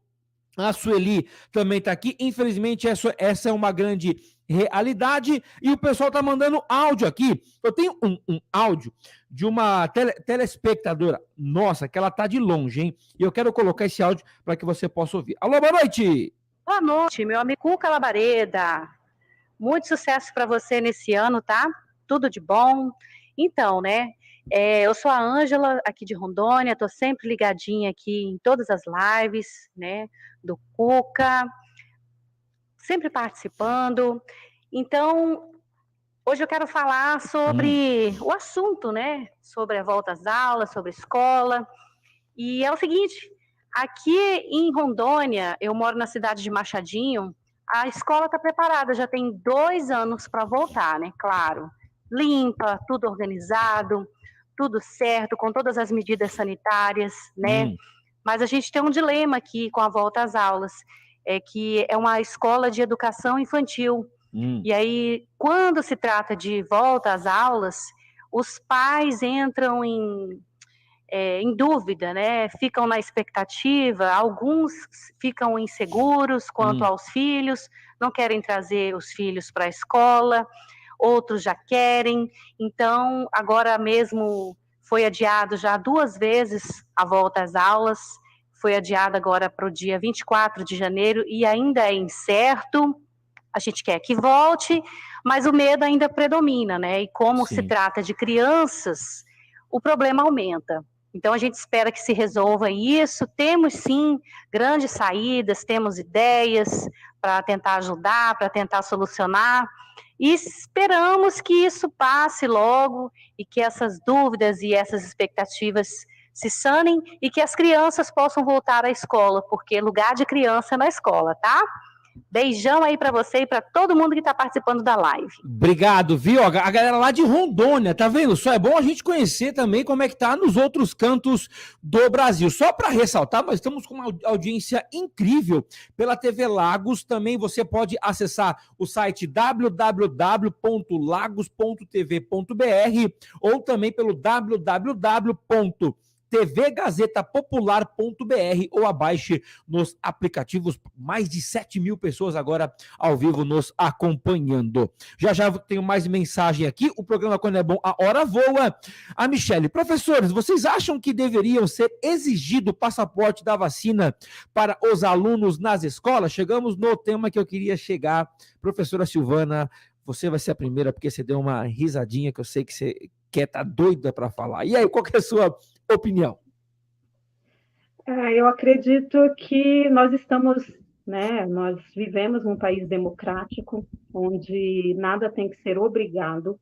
A Sueli também está aqui. Infelizmente, essa é uma grande realidade. E o pessoal está mandando áudio aqui. Eu tenho um áudio de uma telespectadora nossa, que ela está de longe, hein? E eu quero colocar esse áudio para que você possa ouvir. Alô, boa noite!
Boa noite, meu amigo Cuca Labareda. Muito sucesso para você nesse ano, tá? Tudo de bom. Então, né? Eu sou a Ângela, aqui de Rondônia, estou sempre ligadinha aqui em todas as lives, né, do Cuca, sempre participando. Então, hoje eu quero falar sobre o assunto, né, sobre a volta às aulas, sobre a escola. E é o seguinte, aqui em Rondônia, eu moro na cidade de Machadinho, a escola está preparada, já tem 2 anos para voltar, né, claro. Limpa, tudo organizado, tudo certo, com todas as medidas sanitárias, né? Mas a gente tem um dilema aqui com a volta às aulas, que é uma escola de educação infantil. E aí, quando se trata de volta às aulas, os pais entram em dúvida, né? Ficam na expectativa, alguns ficam inseguros quanto aos filhos, não querem trazer os filhos para a escola, outros já querem. Então, agora mesmo foi adiado já 2 vezes a volta às aulas, foi adiado agora para o dia 24 de janeiro e ainda é incerto. A gente quer que volte, mas o medo ainda predomina, né? E como se trata de crianças, o problema aumenta. Então, a gente espera que se resolva isso. Temos, sim, grandes saídas, temos ideias para tentar ajudar, para tentar solucionar. E esperamos que isso passe logo e que essas dúvidas e essas expectativas se sanem e que as crianças possam voltar à escola, porque lugar de criança é na escola, tá? Beijão aí para você e para todo mundo que está participando da live.
Obrigado, viu? A galera lá de Rondônia, tá vendo? Só é bom a gente conhecer também como é que tá nos outros cantos do Brasil. Só para ressaltar, nós estamos com uma audiência incrível pela TV Lagos. Também você pode acessar o site www.lagos.tv.br ou também pelo www.tvgazetapopular.br ou abaixe nos aplicativos. Mais de 7.000 pessoas agora ao vivo nos acompanhando. Já tenho mais mensagem aqui. O programa Quando é Bom, a hora voa. A Michele: professores, vocês acham que deveriam ser exigido o passaporte da vacina para os alunos nas escolas? Chegamos no tema que eu queria chegar. Professora Silvana, você vai ser a primeira, porque você deu uma risadinha que eu sei que você tá doida para falar. E aí, qual que é a sua opinião?
Eu acredito que nós estamos, né, nós vivemos num país democrático, onde nada tem que ser obrigado.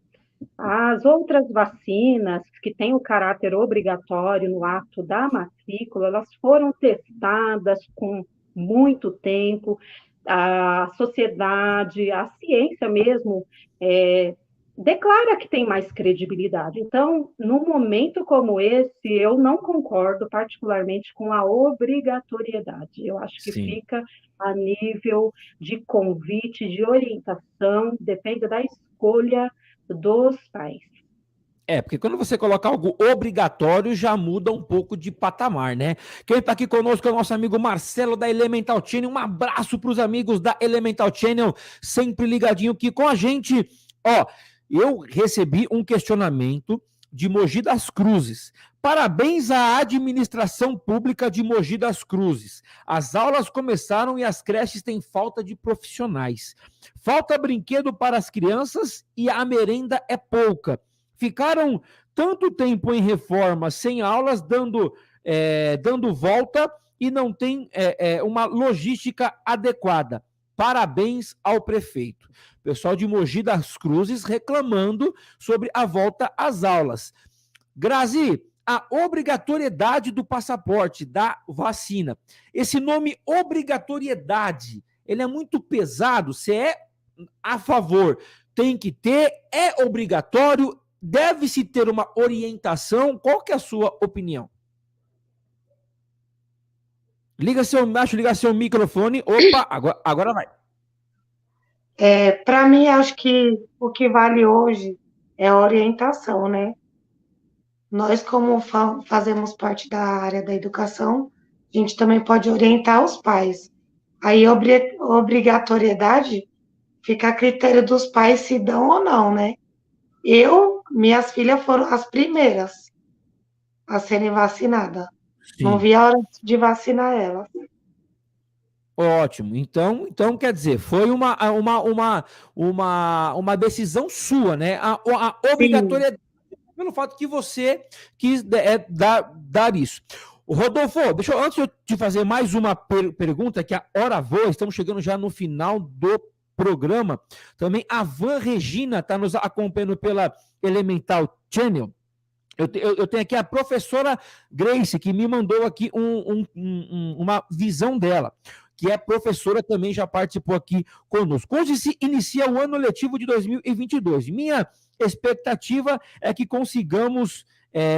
As outras vacinas que têm o caráter obrigatório no ato da matrícula, elas foram testadas com muito tempo, a sociedade, a ciência mesmo, declara que tem mais credibilidade. Então, num momento como esse, eu não concordo particularmente com a obrigatoriedade. Eu acho que fica a nível de convite, de orientação, depende da escolha dos pais.
Porque quando você coloca algo obrigatório, já muda um pouco de patamar, né? Quem está aqui conosco é o nosso amigo Marcelo, da Elemental Channel. Um abraço para os amigos da Elemental Channel, sempre ligadinho aqui com a gente. Eu recebi um questionamento de Mogi das Cruzes. Parabéns à administração pública de Mogi das Cruzes. As aulas começaram e as creches têm falta de profissionais. Falta brinquedo para as crianças e a merenda é pouca. Ficaram tanto tempo em reforma, sem aulas, dando volta e não tem uma logística adequada. Parabéns ao prefeito. Pessoal de Mogi das Cruzes reclamando sobre a volta às aulas. Grazi, a obrigatoriedade do passaporte da vacina. Esse nome obrigatoriedade, ele é muito pesado. Você é a favor? Tem que ter? É obrigatório? Deve-se ter uma orientação? Qual que é a sua opinião? Liga seu microfone. Opa, agora vai.
Para mim, acho que o que vale hoje é a orientação, né? Nós, como fazemos parte da área da educação, a gente também pode orientar os pais. Aí, obrigatoriedade fica a critério dos pais se dão ou não, né? Minhas filhas foram as primeiras a serem vacinadas. Sim. Não vi a hora de vacinar elas.
Ótimo. Então quer dizer, foi uma decisão sua, né? A obrigatoriedade pelo fato que você quis dar isso. Rodolfo, antes de eu te fazer mais uma pergunta, que a hora voa, estamos chegando já no final do programa. Também a Van Regina está nos acompanhando pela Elemental Channel. Eu tenho aqui a professora Grace, que me mandou aqui uma visão dela, que é professora, também já participou aqui conosco. Hoje se inicia o ano letivo de 2022. Minha expectativa é que consigamos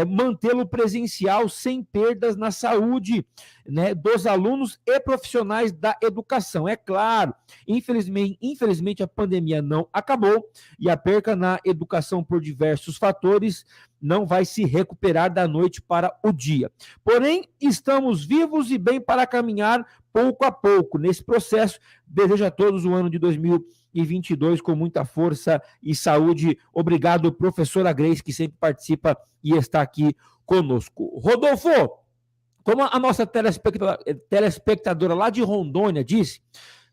mantê-lo presencial sem perdas na saúde, né, dos alunos e profissionais da educação. É claro, infelizmente a pandemia não acabou e a perca na educação por diversos fatores não vai se recuperar da noite para o dia. Porém, estamos vivos e bem para caminhar pouco a pouco nesse processo. Desejo a todos um ano de 2022 com muita força e saúde. Obrigado, professora Grace, que sempre participa e está aqui conosco. Rodolfo, como a nossa telespectadora lá de Rondônia disse,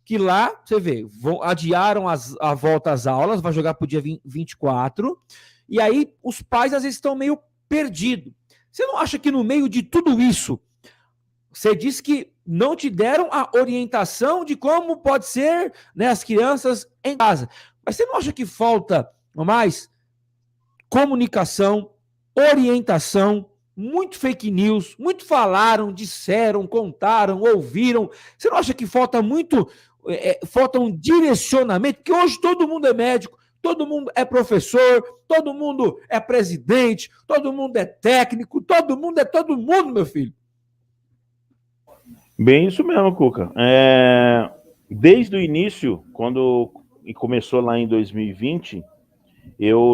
que lá, você vê, adiaram a volta às aulas, vai jogar para o dia 24, e aí os pais às vezes estão meio perdidos. Você não acha que no meio de tudo isso, você disse que não te deram a orientação de como pode ser, né, as crianças em casa, mas você não acha que falta mais comunicação, orientação, muito fake news, muito falaram, disseram, contaram, ouviram? Você não acha que falta muito, falta um direcionamento? Porque hoje todo mundo é médico, todo mundo é professor, todo mundo é presidente, todo mundo é técnico, todo mundo é todo mundo, meu filho.
Bem isso mesmo, Cuca. Desde o início, quando começou lá em 2020,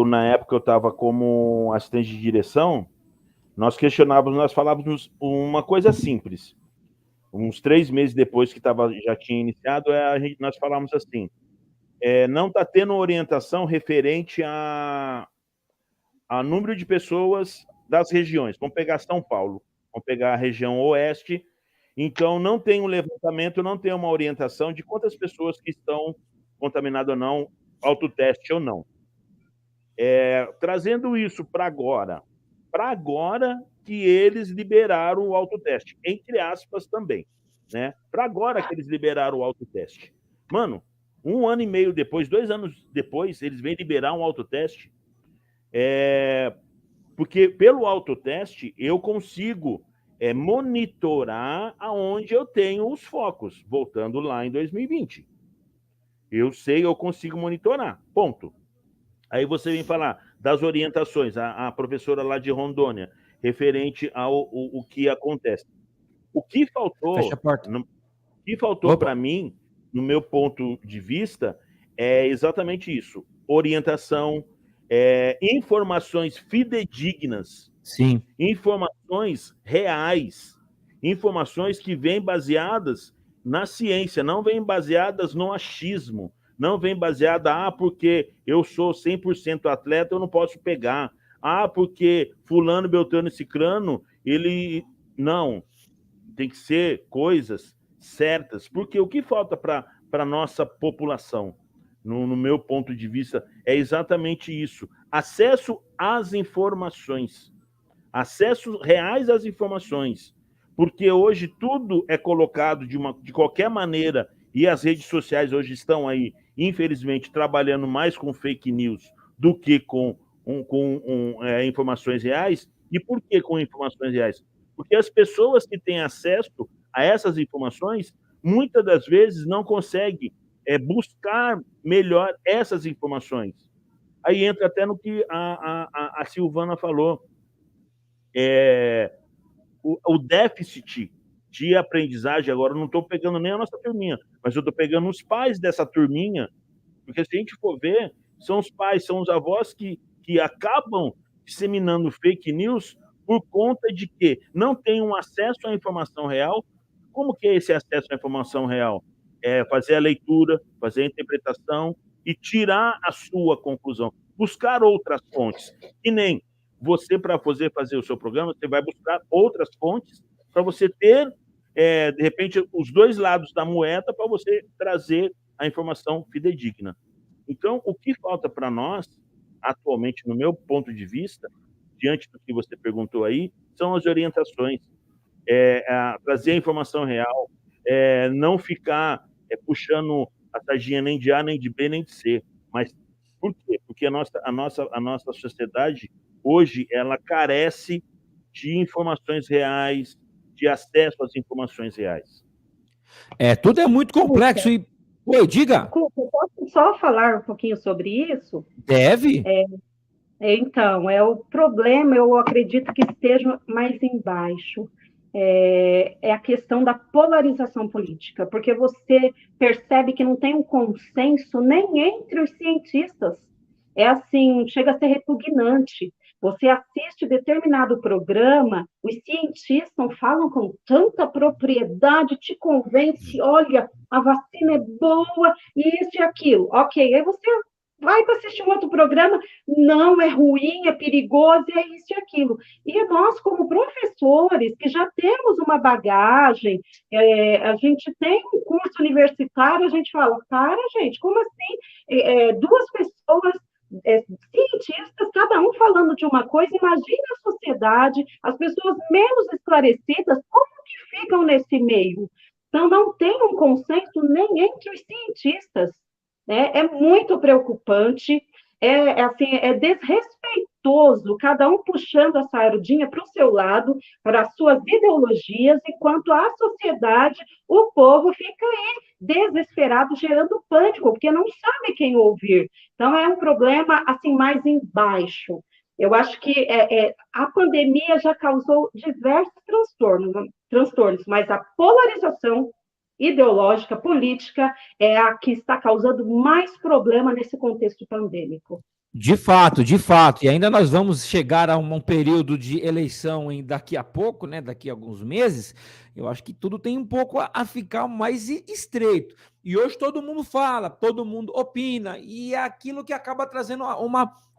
na época eu estava como assistente de direção, nós falávamos uma coisa simples. Uns 3 meses depois que já tinha iniciado, nós falávamos assim, não está tendo orientação referente a número de pessoas das regiões. Vamos pegar São Paulo, vamos pegar a região oeste. Então, não tem um levantamento, não tem uma orientação de quantas pessoas que estão contaminadas ou não, autoteste ou não. Trazendo isso para agora que eles liberaram o autoteste, entre aspas também, né? Para agora que eles liberaram o autoteste. Mano, 1 ano e meio depois, 2 anos depois, eles vêm liberar um autoteste, porque pelo autoteste eu consigo monitorar aonde eu tenho os focos, voltando lá em 2020. Eu consigo monitorar, ponto. Aí você vem falar das orientações, a professora lá de Rondônia, referente ao que acontece. O que faltou para mim, no meu ponto de vista, é exatamente isso. Orientação, informações fidedignas.
Sim.
Informações reais, informações que vêm baseadas na ciência, não vêm baseadas no achismo, não vêm baseada, porque eu sou 100% atleta, eu não posso pegar, porque fulano, beltrano e cicrano, ele... Não, tem que ser coisas certas, porque o que falta para a nossa população, no meu ponto de vista, é exatamente isso, acesso às informações, acesso reais às informações, porque hoje tudo é colocado de qualquer maneira e as redes sociais hoje estão aí, infelizmente, trabalhando mais com fake news do que com informações reais. E por que com informações reais? Porque as pessoas que têm acesso a essas informações, muitas das vezes não conseguem buscar melhor essas informações. Aí entra até no que a Silvana falou, o déficit de aprendizagem. Agora eu não estou pegando nem a nossa turminha, mas eu estou pegando os pais dessa turminha, porque se a gente for ver, são os pais, são os avós que acabam disseminando fake news por conta de que não tem um acesso à informação real. Como que é esse acesso à informação real? É fazer a leitura, fazer a interpretação e tirar a sua conclusão. Buscar outras fontes. Que nem você, para fazer o seu programa, você vai buscar outras fontes para você ter, de repente, os dois lados da moeda para você trazer a informação fidedigna. Então, o que falta para nós, atualmente, no meu ponto de vista, diante do que você perguntou aí, são as orientações. Trazer a informação real, não ficar puxando a sardinha nem de A, nem de B, nem de C. Mas por quê? Porque a nossa sociedade, hoje, ela carece de informações reais, de acesso às informações reais.
Tudo é muito complexo. Oi, diga.
Eu posso só falar um pouquinho sobre isso?
Deve.
Então, o problema, eu acredito que esteja mais embaixo. É a questão da polarização política, porque você percebe que não tem um consenso nem entre os cientistas. É assim, chega a ser repugnante. Você assiste determinado programa, os cientistas falam com tanta propriedade, te convence, olha, a vacina é boa, e isso e aquilo. Ok, aí você vai para assistir um outro programa, não, é ruim, é perigoso, é isso e aquilo. E nós, como professores, que já temos uma bagagem, a gente tem um curso universitário, a gente fala, cara, gente, como assim? Duas pessoas cientistas, cada um falando de uma coisa, imagina a sociedade, as pessoas menos esclarecidas, como que ficam nesse meio? Então, não tem um consenso nem entre os cientistas. É muito preocupante, é desrespeitoso, cada um puxando a sardinha para o seu lado, para as suas ideologias, enquanto a sociedade, o povo fica aí desesperado, gerando pânico, porque não sabe quem ouvir. Então, é um problema assim mais embaixo. Eu acho que a pandemia já causou diversos transtornos, mas a polarização ideológica, política, é a que está causando mais problema nesse contexto pandêmico.
De fato, de fato. E ainda nós vamos chegar a um período de eleição daqui a pouco, né? Daqui a alguns meses. Eu acho que tudo tem um pouco a ficar mais estreito. E hoje todo mundo fala, todo mundo opina, e é aquilo que acaba trazendo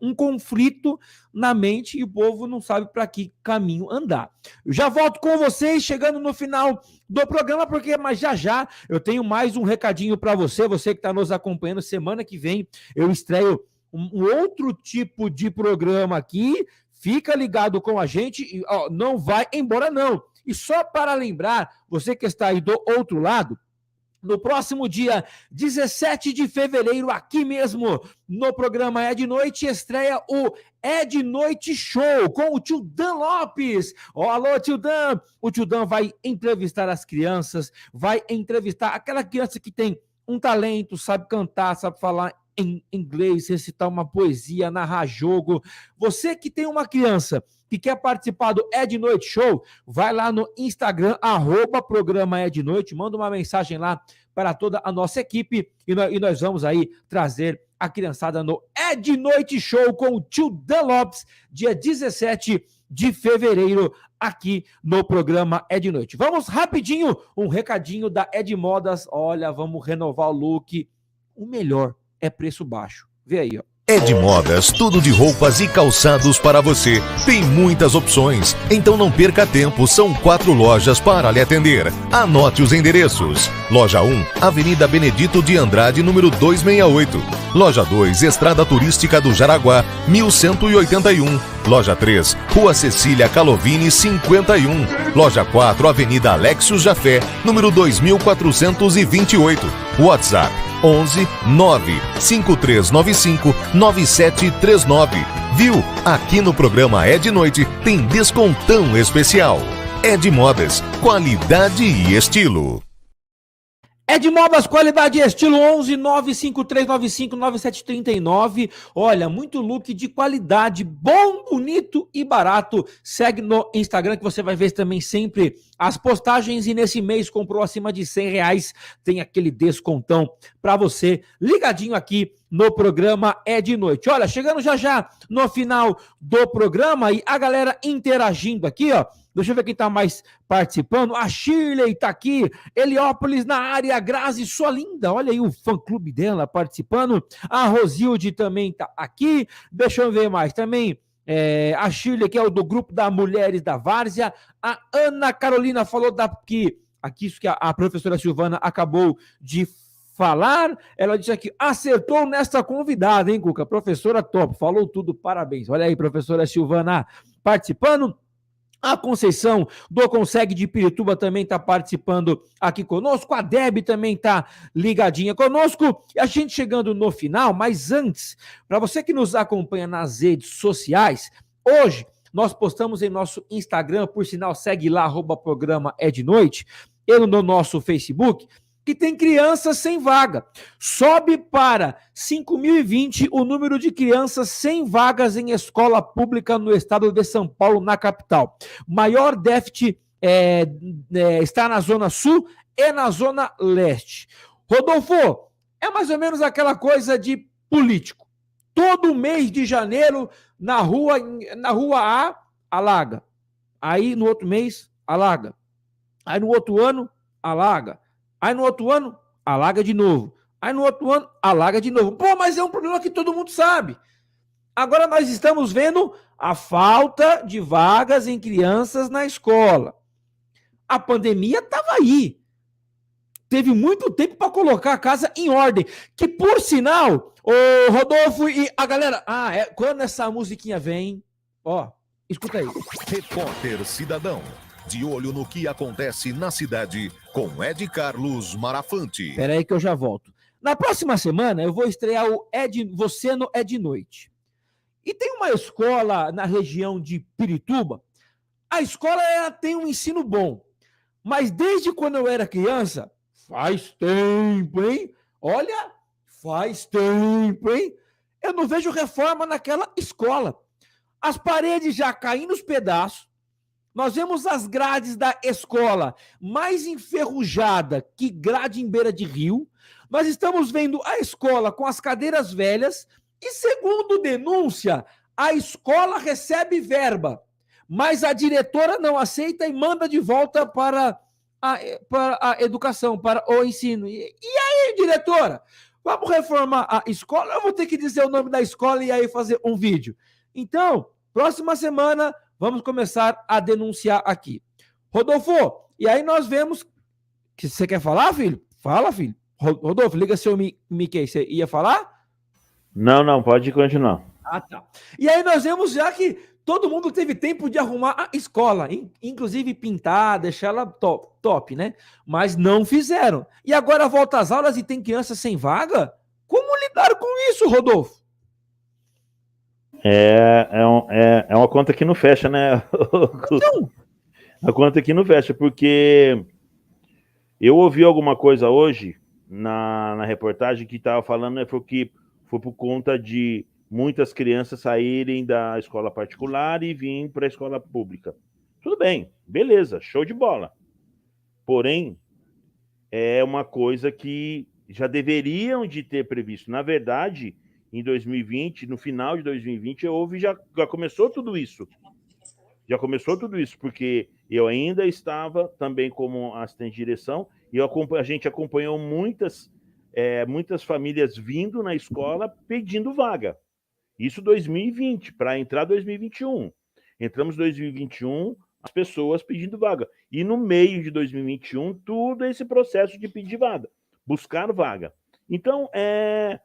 um conflito na mente e o povo não sabe para que caminho andar. Eu já volto com vocês, chegando no final do programa, mas já eu tenho mais um recadinho para você que está nos acompanhando. Semana que vem eu estreio um outro tipo de programa aqui. Fica ligado com a gente, e, não vai embora não. E só para lembrar, você que está aí do outro lado, no próximo dia 17 de fevereiro, aqui mesmo, no programa É de Noite, estreia o É de Noite Show, com o tio Dan Lopes. Alô, tio Dan! O tio Dan vai entrevistar as crianças, vai entrevistar aquela criança que tem um talento, sabe cantar, sabe falar em inglês, recitar uma poesia, narrar jogo. Você que tem uma criança que quer participar do É de Noite Show, vai lá no Instagram, @programa É de Noite, manda uma mensagem lá para toda a nossa equipe e nós vamos aí trazer a criançada no É de Noite Show com o tio Dan Lopes, dia 17 de fevereiro, aqui no programa É de Noite. Vamos rapidinho, um recadinho da Ed Modas. Olha, vamos renovar o look. O melhor é preço baixo. Vê aí, ó.
Ed Modas, tudo de roupas e calçados para você. Tem muitas opções, então não perca tempo, são 4 lojas para lhe atender. Anote os endereços. Loja 1, Avenida Benedito de Andrade, número 268. Loja 2, Estrada Turística do Jaraguá, 1181. Loja 3, Rua Cecília Calovini, 51. Loja 4, Avenida Alexio Jafé, número 2428. WhatsApp 11 95395 9739. Viu? Aqui no programa É de Noite tem descontão especial. É de Modas, qualidade e estilo.
É de Modas, qualidade e estilo. 11 95395 9739. Olha, muito look de qualidade, bom, bonito e barato. Segue no Instagram que você vai ver também sempre as postagens, e nesse mês comprou acima de R$100, tem aquele descontão para você, ligadinho aqui no programa É de Noite. Olha, chegando já no final do programa e a galera interagindo aqui, ó. Deixa eu ver quem tá mais participando. A Shirley tá aqui. Heliópolis na área. A Grazi, sua linda. Olha aí o fã-clube dela participando. A Rosilde também tá aqui. Deixa eu ver mais. Também a Shirley, que é o do grupo da Mulheres da Várzea. A Ana Carolina falou isso que a professora Silvana acabou de falar. Ela disse aqui, acertou nessa convidada, hein, Cuca? Professora top. Falou tudo, parabéns. Olha aí, professora Silvana participando. A Conceição do Consegue de Pirituba também está participando aqui conosco. A Deb também está ligadinha conosco. E a gente chegando no final, mas antes, para você que nos acompanha nas redes sociais, hoje nós postamos em nosso Instagram, por sinal, segue lá, @programa É de Noite, e no nosso Facebook, que tem crianças sem vaga. Sobe para 5.020 o número de crianças sem vagas em escola pública no estado de São Paulo, na capital. Maior déficit está na Zona Sul e na Zona Leste. Rodolfo, é mais ou menos aquela coisa de político. Todo mês de janeiro, na rua A, alaga. Aí, no outro mês, alaga. Aí, no outro ano, alaga. Aí, no outro ano, alaga de novo. Aí, no outro ano, alaga de novo. Pô, mas é um problema que todo mundo sabe. Agora, nós estamos vendo a falta de vagas em crianças na escola. A pandemia estava aí. Teve muito tempo para colocar a casa em ordem. Que, por sinal, o Rodolfo e a galera... quando essa musiquinha vem... Ó, escuta aí.
Repórter Cidadão. De olho no que acontece na cidade com Ed Carlos Marafante.
Espera aí que eu já volto. Na próxima semana, eu vou estrear o Você no É de Noite. E tem uma escola na região de Pirituba. A escola tem um ensino bom. Mas desde quando eu era criança... Faz tempo, hein? Olha, faz tempo, hein? Eu não vejo reforma naquela escola. As paredes já caindo nos pedaços. Nós vemos as grades da escola mais enferrujada que grade em beira de rio. Nós estamos vendo a escola com as cadeiras velhas. E segundo denúncia, a escola recebe verba, mas a diretora não aceita e manda de volta para a educação, para o ensino. E aí, diretora? Vamos reformar a escola? Eu vou ter que dizer o nome da escola e aí fazer um vídeo. Então, próxima semana, vamos começar a denunciar aqui. Rodolfo, e aí nós vemos... que você quer falar, filho? Fala, filho. Rodolfo, liga seu mic aí. Você ia falar?
Não, pode continuar.
Ah, tá. E aí nós vemos já que todo mundo teve tempo de arrumar a escola, inclusive pintar, deixar ela top, né? Mas não fizeram. E agora volta às aulas e tem criança sem vaga? Como lidar com isso, Rodolfo?
É uma conta que não fecha, né? Então... A conta que não fecha, porque eu ouvi alguma coisa hoje na reportagem que estava falando, né, foi por conta de muitas crianças saírem da escola particular e virem para a escola pública. Tudo bem, beleza, show de bola. Porém, é uma coisa que já deveriam de ter previsto. Na verdade, em 2020, no final de 2020, já começou tudo isso. Já começou tudo isso, porque eu ainda estava também como assistente de direção e a gente acompanhou muitas famílias vindo na escola pedindo vaga. Isso 2020, para entrar 2021. Entramos em 2021, as pessoas pedindo vaga. E no meio de 2021, tudo esse processo de pedir vaga, buscar vaga. Então, é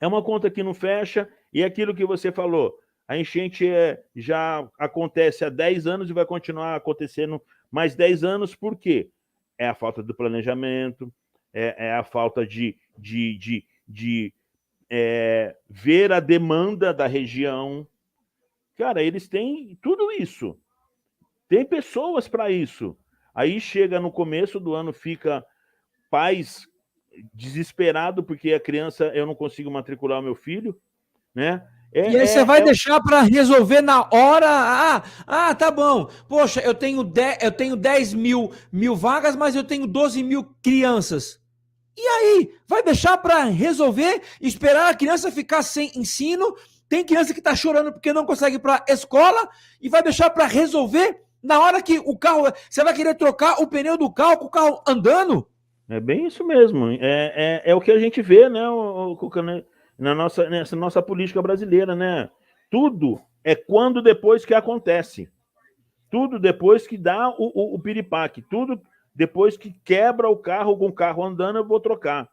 uma conta que não fecha, e aquilo que você falou, a enchente já acontece há 10 anos e vai continuar acontecendo mais 10 anos, por quê? É a falta do planejamento, é a falta de ver a demanda da região. Cara, eles têm tudo isso. Tem pessoas para isso. Aí chega no começo do ano, fica pais desesperado porque a criança, eu não consigo matricular o meu filho, né?
E aí você vai deixar para resolver na hora? Tá bom. Poxa, eu tenho 10 mil vagas, mas eu tenho 12 mil crianças. E aí? Vai deixar para resolver, esperar a criança ficar sem ensino? Tem criança que está chorando porque não consegue ir para a escola e vai deixar para resolver na hora que o carro... Você vai querer trocar o pneu do carro com o carro andando?
É bem isso mesmo. É o que a gente vê, né, Cuca, né? Nessa nossa política brasileira, né? Tudo é quando depois que acontece. Tudo depois que dá o piripaque. Tudo depois que quebra o carro, com o carro andando, eu vou trocar.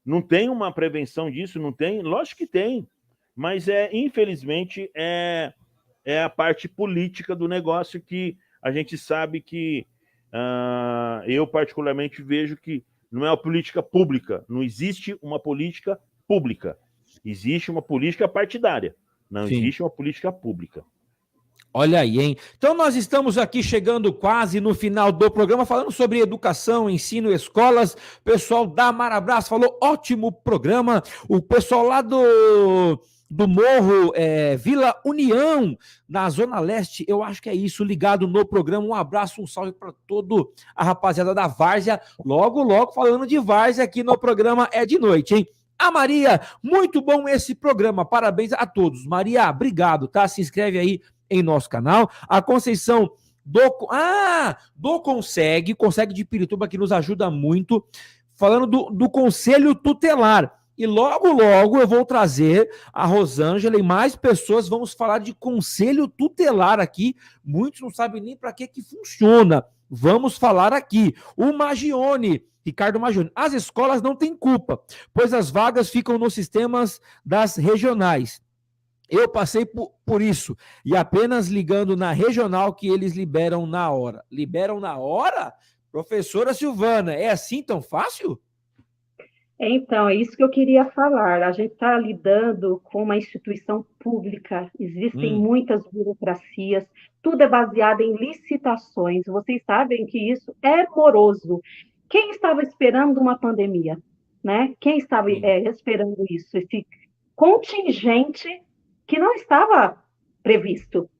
Não tem uma prevenção disso? Não tem? Lógico que tem. Mas, infelizmente, é a parte política do negócio que a gente sabe que eu, particularmente, vejo que não é uma política pública. Não existe uma política pública. Existe uma política partidária. Não existe uma política pública.
Olha aí, hein? Então nós estamos aqui chegando quase no final do programa, falando sobre educação, ensino, escolas. O pessoal da Marabras falou, ótimo programa. O pessoal lá do Morro, Vila União, na Zona Leste, eu acho que é isso, ligado no programa. Um abraço, um salve para toda a rapaziada da Várzea. Logo, logo, falando de Várzea aqui no programa É de Noite, hein? A Maria, muito bom esse programa, parabéns a todos. Maria, obrigado, tá? Se inscreve aí em nosso canal. A Conceição do Consegue de Pirituba, que nos ajuda muito, falando do Conselho Tutelar. E logo, logo eu vou trazer a Rosângela e mais pessoas, vamos falar de Conselho Tutelar aqui. Muitos não sabem nem para que funciona. Vamos falar aqui. O Ricardo Magione. As escolas não têm culpa, pois as vagas ficam nos sistemas das regionais. Eu passei por isso, e apenas ligando na regional que eles liberam na hora. Liberam na hora? Professora Silvana, é assim tão fácil?
Então, é isso que eu queria falar. A gente está lidando com uma instituição pública, existem muitas burocracias, tudo é baseado em licitações. Vocês sabem que isso é moroso. Quem estava esperando uma pandemia? Né? Quem estava esperando isso? Esse contingente que não estava previsto.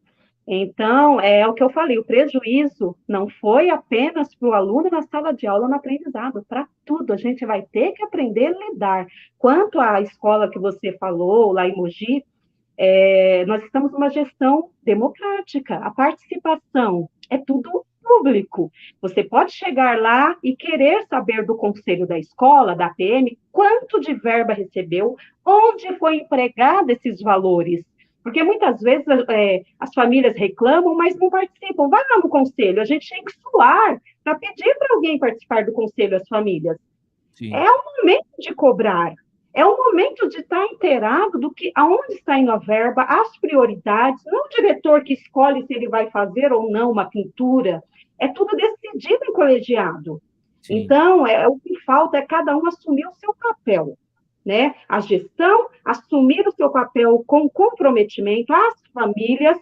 Então, é o que eu falei, o prejuízo não foi apenas para o aluno na sala de aula no aprendizado, para tudo, a gente vai ter que aprender a lidar. Quanto à escola que você falou, lá em Mogi, nós estamos numa gestão democrática, a participação é tudo público. Você pode chegar lá e querer saber do conselho da escola, da APM, quanto de verba recebeu, onde foi empregado esses valores. Porque muitas vezes as famílias reclamam, mas não participam. Vai lá no conselho, a gente tem que suar para pedir para alguém participar do conselho, as famílias. Sim. É o momento de cobrar, é o momento de estar inteirado do que, aonde está indo a verba, as prioridades, não o diretor que escolhe se ele vai fazer ou não uma pintura, é tudo decidido em colegiado. Sim. Então, o que falta é cada um assumir o seu papel. Né? A gestão, assumir o seu papel com comprometimento, as famílias,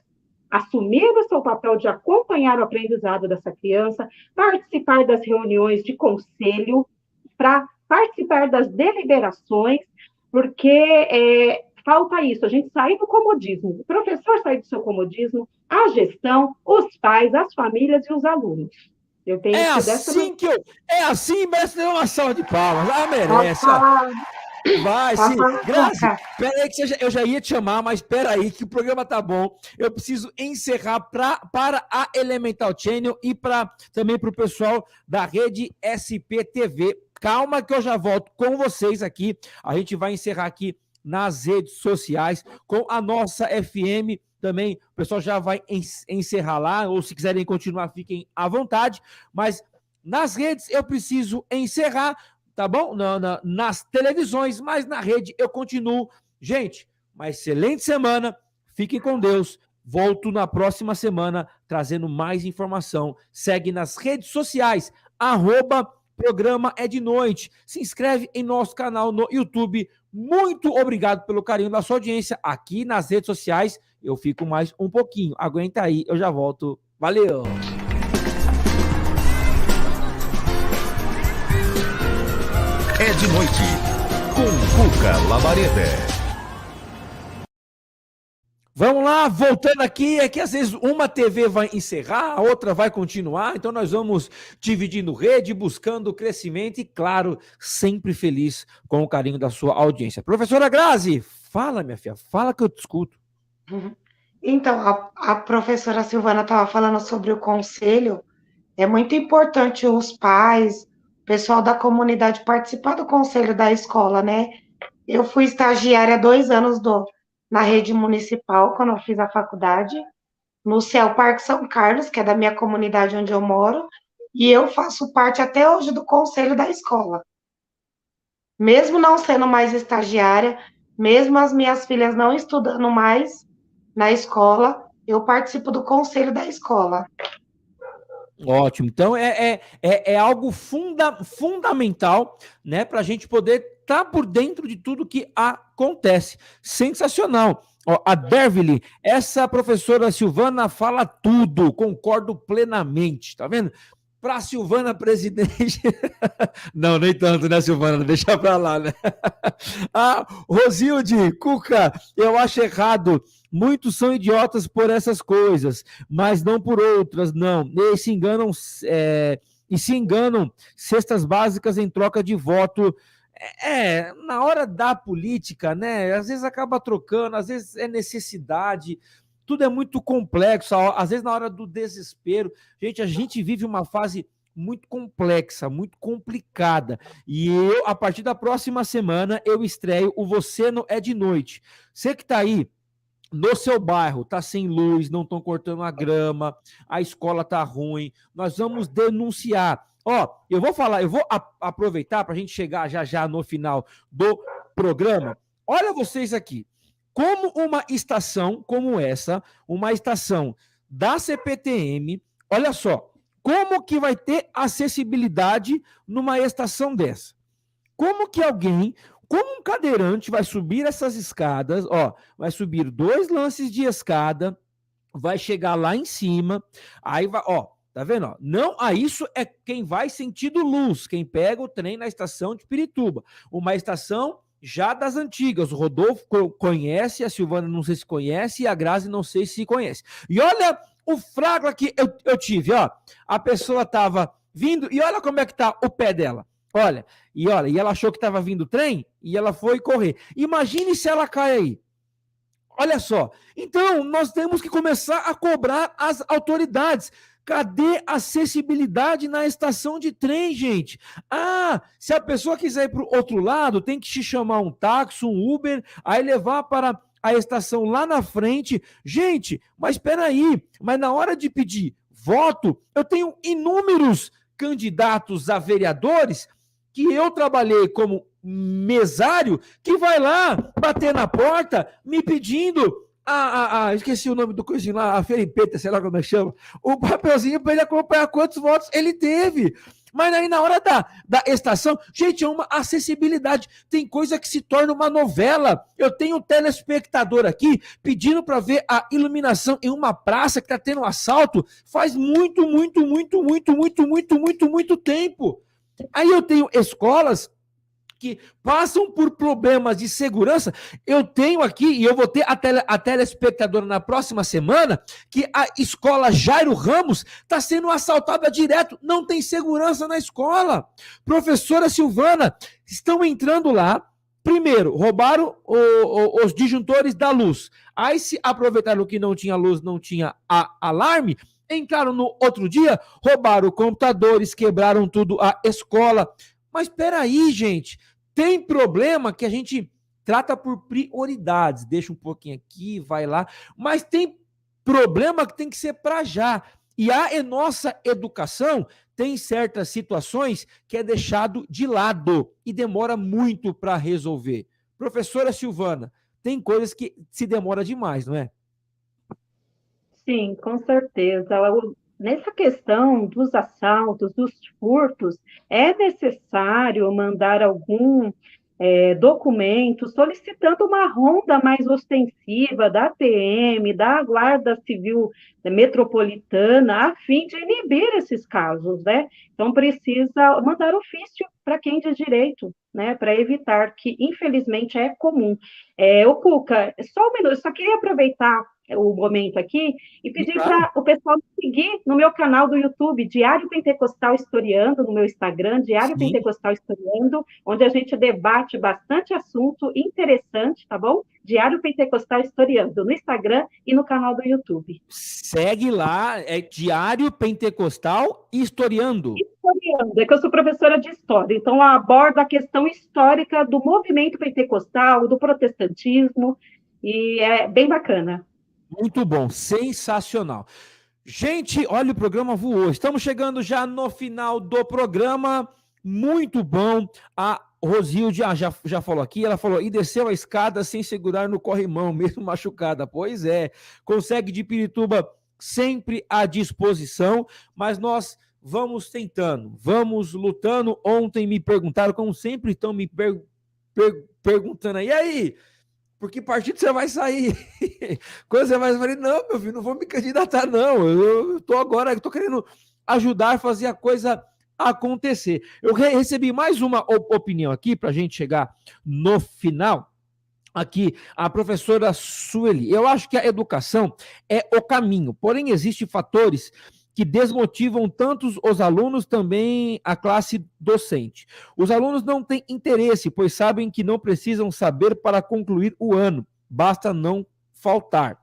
assumir o seu papel de acompanhar o aprendizado dessa criança, participar das reuniões de conselho, para participar das deliberações, porque falta isso, a gente sair do comodismo, o professor sair do seu comodismo, a gestão, os pais, as famílias e os alunos. Eu tenho
É assim, merece ter uma salva de palmas. Merece. Vai, sim. Grazi, peraí que eu já ia te chamar, mas peraí que o programa tá bom. Eu preciso encerrar para a Elemental Channel e também para o pessoal da rede SPTV. Calma que eu já volto com vocês aqui. A gente vai encerrar aqui nas redes sociais com a nossa FM também. O pessoal já vai encerrar lá, ou se quiserem continuar, fiquem à vontade. Mas nas redes eu preciso encerrar. Tá bom? Nas televisões, mas na rede eu continuo. Gente, uma excelente semana. Fiquem com Deus. Volto na próxima semana trazendo mais informação. Segue nas redes sociais, @programa é de noite. Se inscreve em nosso canal no YouTube. Muito obrigado pelo carinho da sua audiência. Aqui nas redes sociais eu fico mais um pouquinho. Aguenta aí, eu já volto. Valeu!
É de Noite, com Cuca Labareda.
Vamos lá, voltando aqui, é que às vezes uma TV vai encerrar, a outra vai continuar, então nós vamos dividindo rede, buscando crescimento e, claro, sempre feliz com o carinho da sua audiência. Professora Grazi, fala, minha filha, fala que eu te escuto.
Então, a professora Silvana estava falando sobre o conselho, é muito importante os pais, o pessoal da comunidade participar do conselho da escola, né? Eu fui estagiária 2 anos na rede municipal, quando eu fiz a faculdade, no CEL Parque São Carlos, que é da minha comunidade onde eu moro, e eu faço parte até hoje do conselho da escola. Mesmo não sendo mais estagiária, mesmo as minhas filhas não estudando mais na escola, eu participo do conselho da escola.
Ótimo. Então, é algo fundamental, né, para a gente poder estar por dentro de tudo que acontece. Sensacional. Ó, a Derville, essa professora Silvana fala tudo, concordo plenamente, tá vendo? Para Silvana presidente. Não, nem tanto, né, Silvana? Deixa pra lá, né? Ah, Rosilde, Cuca, eu acho errado. Muitos são idiotas por essas coisas, mas não por outras, não. E se enganam, cestas básicas em troca de voto. Na hora da política, né? Às vezes acaba trocando, às vezes é necessidade. Tudo é muito complexo, às vezes na hora do desespero. Gente, a gente vive uma fase muito complexa, muito complicada. E eu, a partir da próxima semana, eu estreio o Você Não É de Noite. Você que está aí no seu bairro, tá sem luz, não estão cortando a grama, a escola tá ruim, nós vamos denunciar. Ó, eu vou aproveitar para a gente chegar já no final do programa. Olha vocês aqui. Como uma estação como essa, uma estação da CPTM, olha só, como que vai ter acessibilidade numa estação dessa? Como que como um cadeirante vai subir essas escadas, ó, vai subir 2 lances de escada, vai chegar lá em cima, aí vai, ó, tá vendo? Ó? Não, isso é quem vai sentido luz, quem pega o trem na estação de Pirituba, uma estação já das antigas. O Rodolfo conhece, a Silvana não sei se conhece, e a Grazi não sei se conhece. E olha o fragla que eu tive, ó. A pessoa tava vindo, e olha como é que tá o pé dela. Olha, e ela achou que tava vindo o trem, e ela foi correr. Imagine se ela cai aí. Olha só. Então, nós temos que começar a cobrar as autoridades. Cadê a acessibilidade na estação de trem, gente? Se a pessoa quiser ir para o outro lado, tem que te chamar um táxi, um Uber, aí levar para a estação lá na frente. Gente, mas espera aí, mas na hora de pedir voto, eu tenho inúmeros candidatos a vereadores que eu trabalhei como mesário, que vai lá bater na porta me pedindo esqueci o nome do coisinho lá, a Felipeta, sei lá como é que chama, o papelzinho para ele acompanhar quantos votos ele teve. Mas aí na hora da estação, gente, é uma acessibilidade. Tem coisa que se torna uma novela. Eu tenho um telespectador aqui pedindo para ver a iluminação em uma praça que está tendo um assalto faz muito tempo. Aí eu tenho escolas que passam por problemas de segurança. Eu tenho aqui, e eu vou ter a telespectadora na próxima semana, que a escola Jairo Ramos está sendo assaltada direto, não tem segurança na escola. Professora Silvana, estão entrando lá, primeiro, roubaram os disjuntores da luz, aí se aproveitaram que não tinha luz, não tinha alarme, entraram no outro dia, roubaram computadores, quebraram tudo a escola. Mas peraí, gente, tem problema que a gente trata por prioridades, deixa um pouquinho aqui, vai lá, mas tem problema que tem que ser para já. E a nossa educação tem certas situações que é deixado de lado e demora muito para resolver. Professora Silvana, tem coisas que se demora demais, não é?
Sim, com certeza. Nessa questão dos assaltos, dos furtos, é necessário mandar algum documento solicitando uma ronda mais ostensiva da TM, da Guarda Civil Metropolitana, a fim de inibir esses casos, né? Então, precisa mandar ofício para quem de direito, né? Para evitar que, infelizmente, é comum. Ô, Cuca, só um minuto, eu só queria aproveitar o momento aqui e pedir para o pessoal me seguir no meu canal do YouTube, Diário Pentecostal Historiando, no meu Instagram, Diário Pentecostal Historiando, onde a gente debate bastante assunto interessante, tá bom? Diário Pentecostal Historiando, no Instagram e no canal do YouTube.
Segue lá, é Diário Pentecostal Historiando.
Historiando, é que eu sou professora de história, então eu abordo a questão histórica do movimento pentecostal, do protestantismo, e é bem bacana.
Muito bom, sensacional. Gente, olha, o programa voou. Estamos chegando já no final do programa. Muito bom. A Rosilde já falou aqui, ela falou, e desceu a escada sem segurar no corrimão, mesmo machucada. Pois é, consegue de Pirituba sempre à disposição, mas nós vamos tentando, vamos lutando. Ontem me perguntaram, como sempre estão me perguntando, e aí, porque partido você vai sair? Quando você vai falar, não, meu filho, não vou me candidatar, não. Eu tô querendo ajudar a fazer a coisa acontecer. Eu recebi mais uma opinião aqui para a gente chegar no final. Aqui, a professora Sueli. Eu acho que a educação é o caminho, porém existem fatores que desmotivam tanto os alunos, também a classe docente. Os alunos não têm interesse, pois sabem que não precisam saber para concluir o ano, basta não faltar.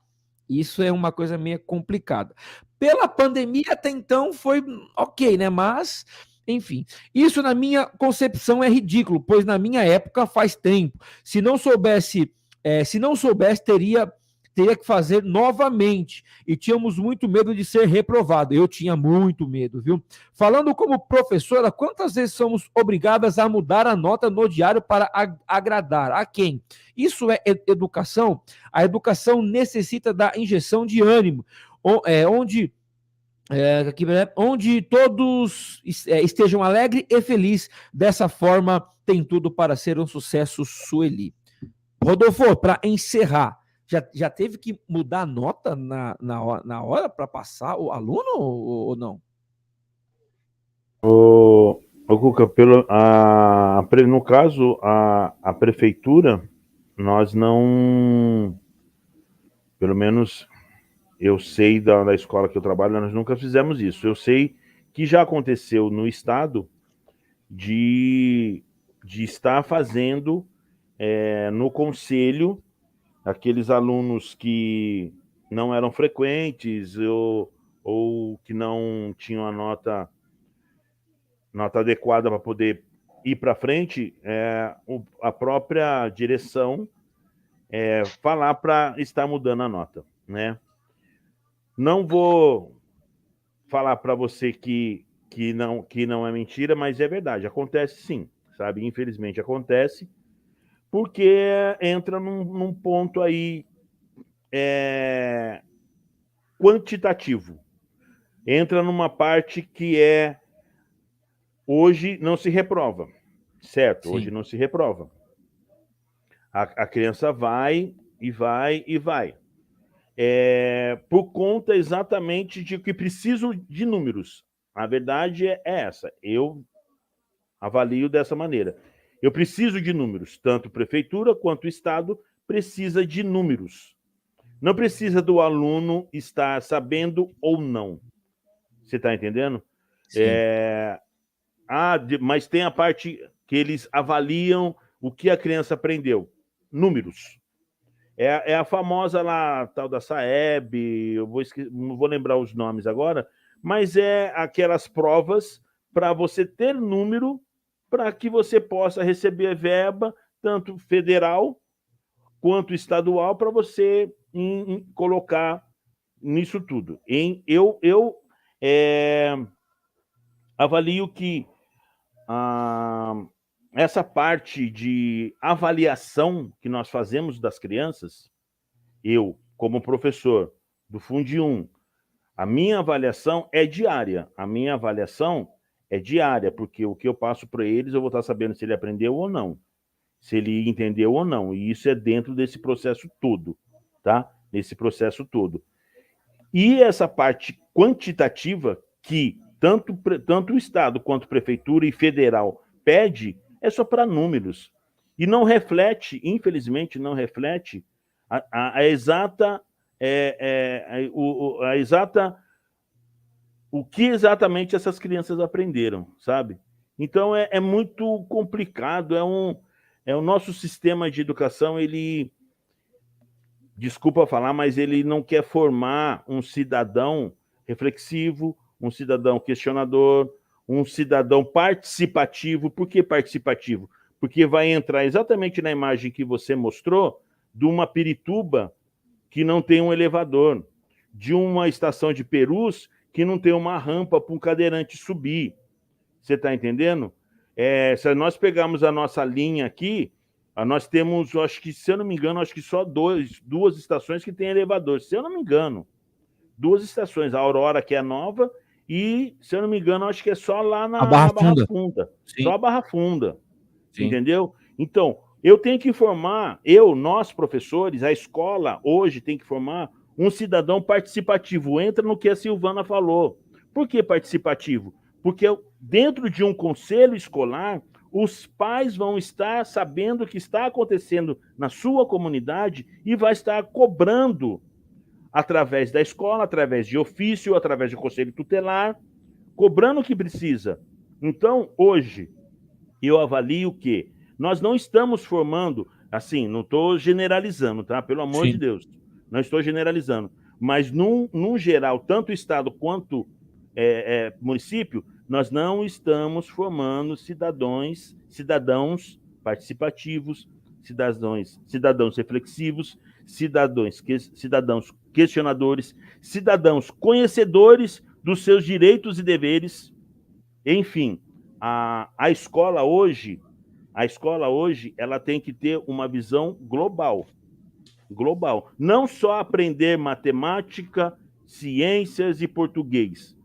Isso é uma coisa meio complicada. Pela pandemia, até então, foi ok, né? Mas, enfim, isso na minha concepção é ridículo, pois na minha época faz tempo. Se não soubesse, teria que fazer novamente, e tínhamos muito medo de ser reprovado. Eu tinha muito medo, viu? Falando como professora, quantas vezes somos obrigadas a mudar a nota no diário para agradar a quem? Isso é educação? A educação necessita da injeção de ânimo, onde todos estejam alegres e felizes. Dessa forma, tem tudo para ser um sucesso, Sueli. Rodolfo, para encerrar, já teve que mudar a nota na hora para passar o aluno ou não?
O Cuca, no caso, a prefeitura, nós não, pelo menos eu sei da escola que eu trabalho, nós nunca fizemos isso. Eu sei que já aconteceu no estado de estar fazendo no conselho aqueles alunos que não eram frequentes ou que não tinham a nota adequada para poder ir para frente, a própria direção falar para estar mudando a nota, né? Não vou falar para você que não é mentira, mas é verdade, acontece sim, sabe? Infelizmente acontece, porque entra num ponto aí quantitativo. Entra numa parte que hoje não se reprova, certo? Sim. Hoje não se reprova. A criança vai e vai e vai. Por conta exatamente de que precisam de números. A verdade é essa. Eu avalio dessa maneira. Eu preciso de números. Tanto prefeitura quanto Estado precisa de números. Não precisa do aluno estar sabendo ou não. Você está entendendo? Mas tem a parte que eles avaliam o que a criança aprendeu. Números. É a famosa lá, tal da Saeb, não vou lembrar os nomes agora, mas é aquelas provas para você ter número para que você possa receber verba, tanto federal quanto estadual, para você colocar nisso tudo. Eu avalio que essa parte de avaliação que nós fazemos das crianças, eu, como professor do Fundi 1, a minha avaliação é diária. Porque o que eu passo para eles, eu vou estar sabendo se ele aprendeu ou não, se ele entendeu ou não. E isso é dentro desse processo todo, tá? Nesse processo todo. E essa parte quantitativa que tanto o Estado quanto prefeitura e federal pede é só para números. E não reflete, infelizmente, a exata o que exatamente essas crianças aprenderam, sabe? Então é muito complicado, o nosso sistema de educação, ele, desculpa falar, mas ele não quer formar um cidadão reflexivo, um cidadão questionador, um cidadão participativo. Por que participativo? Porque vai entrar exatamente na imagem que você mostrou de uma Pirituba que não tem um elevador, de uma estação de Perus que não tem uma rampa para um cadeirante subir. Você está entendendo? Se nós pegarmos a nossa linha aqui, nós temos, acho que, se eu não me engano, só duas estações que tem elevador. Se eu não me engano, 2 estações. A Aurora, que é nova, e, se eu não me engano, acho que é só lá na Barra Funda. Só a Barra Funda. Sim. Entendeu? Então, eu tenho que formar, nós professores, a escola hoje tem que formar um cidadão participativo. Entra no que a Silvana falou. Por que participativo? Porque dentro de um conselho escolar, os pais vão estar sabendo o que está acontecendo na sua comunidade e vai estar cobrando através da escola, através de ofício, através do conselho tutelar, cobrando o que precisa. Então, hoje, eu avalio que nós não estamos formando, assim, não estou generalizando, tá? Pelo amor de Deus, não estou generalizando. Mas, num geral, tanto Estado quanto município, nós não estamos formando cidadãos participativos, cidadãos reflexivos, cidadãos questionadores, cidadãos conhecedores dos seus direitos e deveres. Enfim, a escola hoje, ela tem que ter uma visão global. Não só aprender matemática, ciências e português,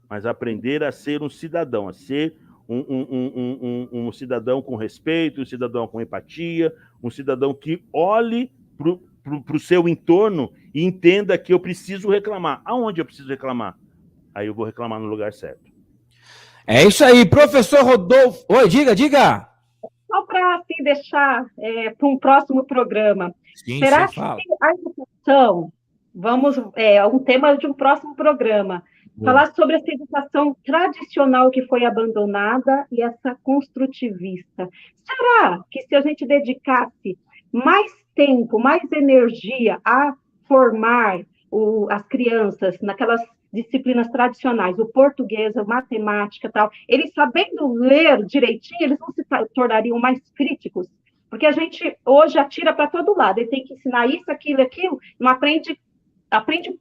mas aprender a ser um cidadão, a ser um cidadão com respeito, um cidadão com empatia, um cidadão que olhe para o seu entorno e entenda que eu preciso reclamar. Aonde eu preciso reclamar? Aí eu vou reclamar no lugar certo.
É isso aí, professor Rodolfo. Oi, diga.
Só para assim, deixar para um próximo programa.
Sim,
será que
fala.
a educação, um tema de um próximo programa, falar sobre essa educação tradicional que foi abandonada e essa construtivista. Será que se a gente dedicasse mais tempo, mais energia a formar as crianças naquelas disciplinas tradicionais, o português, a matemática, tal, eles sabendo ler direitinho, eles não se tornariam mais críticos? Porque a gente hoje atira para todo lado, ele tem que ensinar isso, aquilo, não aprende